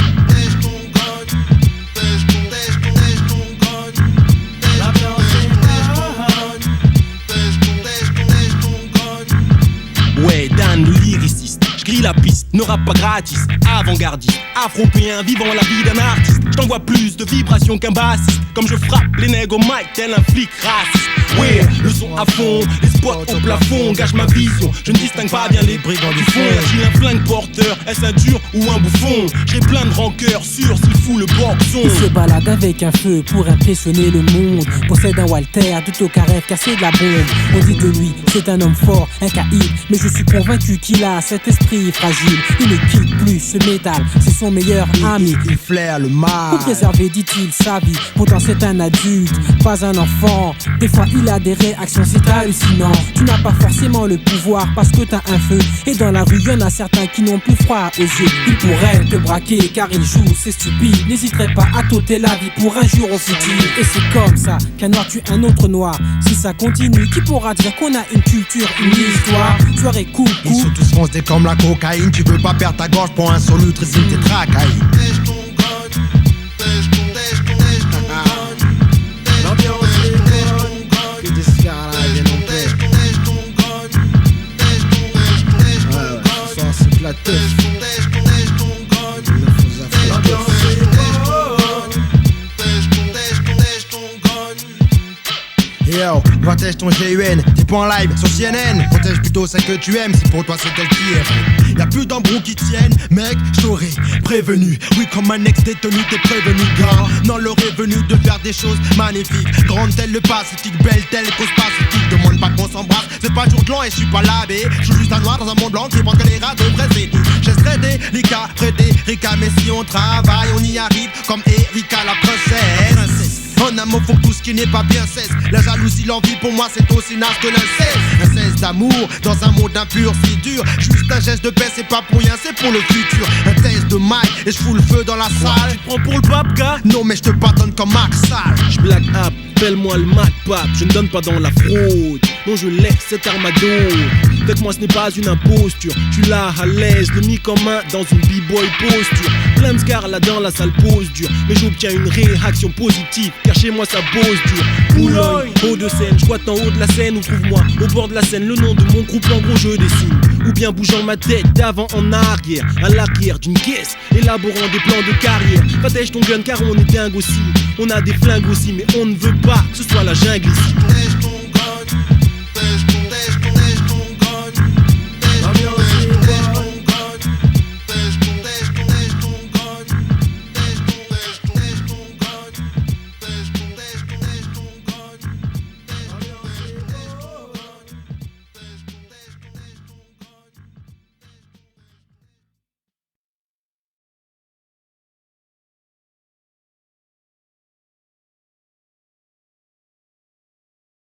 Ouais, Dan le lyriciste, j'grille la piste, ne rappe pas gratis, avant-gardiste, afropéen, vivant la vie d'un artiste. J't'envoie plus de vibrations qu'un bassiste, comme je frappe les nègres au mic tel un flic raciste. Ouais, le son à fond, les spots au plafond, gâche ma vision, je ne distingue pas bien les brigands du fond. J'ai un flingue porteur, est-ce un dur ou un bouffon? J'ai plein de rancœur sûr s'il fout le boxon. Il se balade avec un feu pour impressionner le monde. Possède un Walter, tout au carré, cassé de la bombe. On dit de lui, c'est un homme fort, un caïd, mais je suis convaincu qu'il a cet esprit fragile. Il ne quitte plus ce métal, c'est son meilleur ami. Il flaire le mal. Pour préserver, dit-il, sa vie. Pourtant c'est un adulte, pas un enfant. Des fois il a des réactions, c'est hallucinant. Tu n'as pas forcément le pouvoir parce que t'as un feu. Et dans la rue, y'en a certains qui n'ont plus froid aux yeux. Il pourrait te braquer car il joue, c'est stupide. N'hésiterait pas à t'ôter la vie pour un jour au futur. Et c'est comme ça qu'un noir tue un autre noir. Si ça continue, qui pourra dire qu'on a une culture, une histoire? Soirée coucou. Ils sont tous foncés comme la cocaïne. Tu veux pas perdre ta gorge pour un solutricine, t'es tracaïne. Yo, protège ton GUN, t'es pas en live sur CNN. Protège plutôt celle que tu aimes, si pour toi c'est elle qui est. Y'a plus d'embrouilles qui tiennent, mec, j't'aurais prévenu. Oui, comme un ex-détenu, t'es prévenu, gars. Non, l'heure est venue de faire des choses magnifiques. Grande telle le Pacifique, belle telle cause pacifique. Demande pas qu'on s'embrasse, c'est pas jour de l'an et je suis pas lavé. Je suis juste un noir dans un monde blanc qui pense que les rats devraient s'aider. J'essaierai délicat, Frédérica, mais si on travaille, on y arrive comme Erika la princesse. En amour, faut que tout ce qui n'est pas bien cesse. La jalousie, l'envie, pour moi, c'est aussi naze que l'inceste. Un cesse d'amour, dans un monde impur, si dur. Juste un geste de paix, c'est pas pour rien, c'est pour le futur. Un test de Mike, et je fous le feu dans la salle. Tu te prends pour le pape, gars? Non, mais je te pardonne comme Max Sale. Je blague up, appelle-moi le Mac Pape. Je ne donne pas dans la fraude, non, je laisse cet armado. Avec moi, ce n'est pas une imposture. Je suis là, à l'aise, le mic en main, dans une b-boy posture. Plein de scars là dans la salle pose dure. Mais j'obtiens une réaction positive, car chez moi ça pose dur. Boulogne, haut de scène, je en haut de la scène. Ou trouve-moi au bord de la scène le nom de mon groupe, en gros je dessine. Ou bien bougeant ma tête d'avant en arrière, à l'arrière d'une caisse, élaborant des plans de carrière. Protège ton gun car on est dingue aussi. On a des flingues aussi, mais on ne veut pas que ce soit la jungle ici.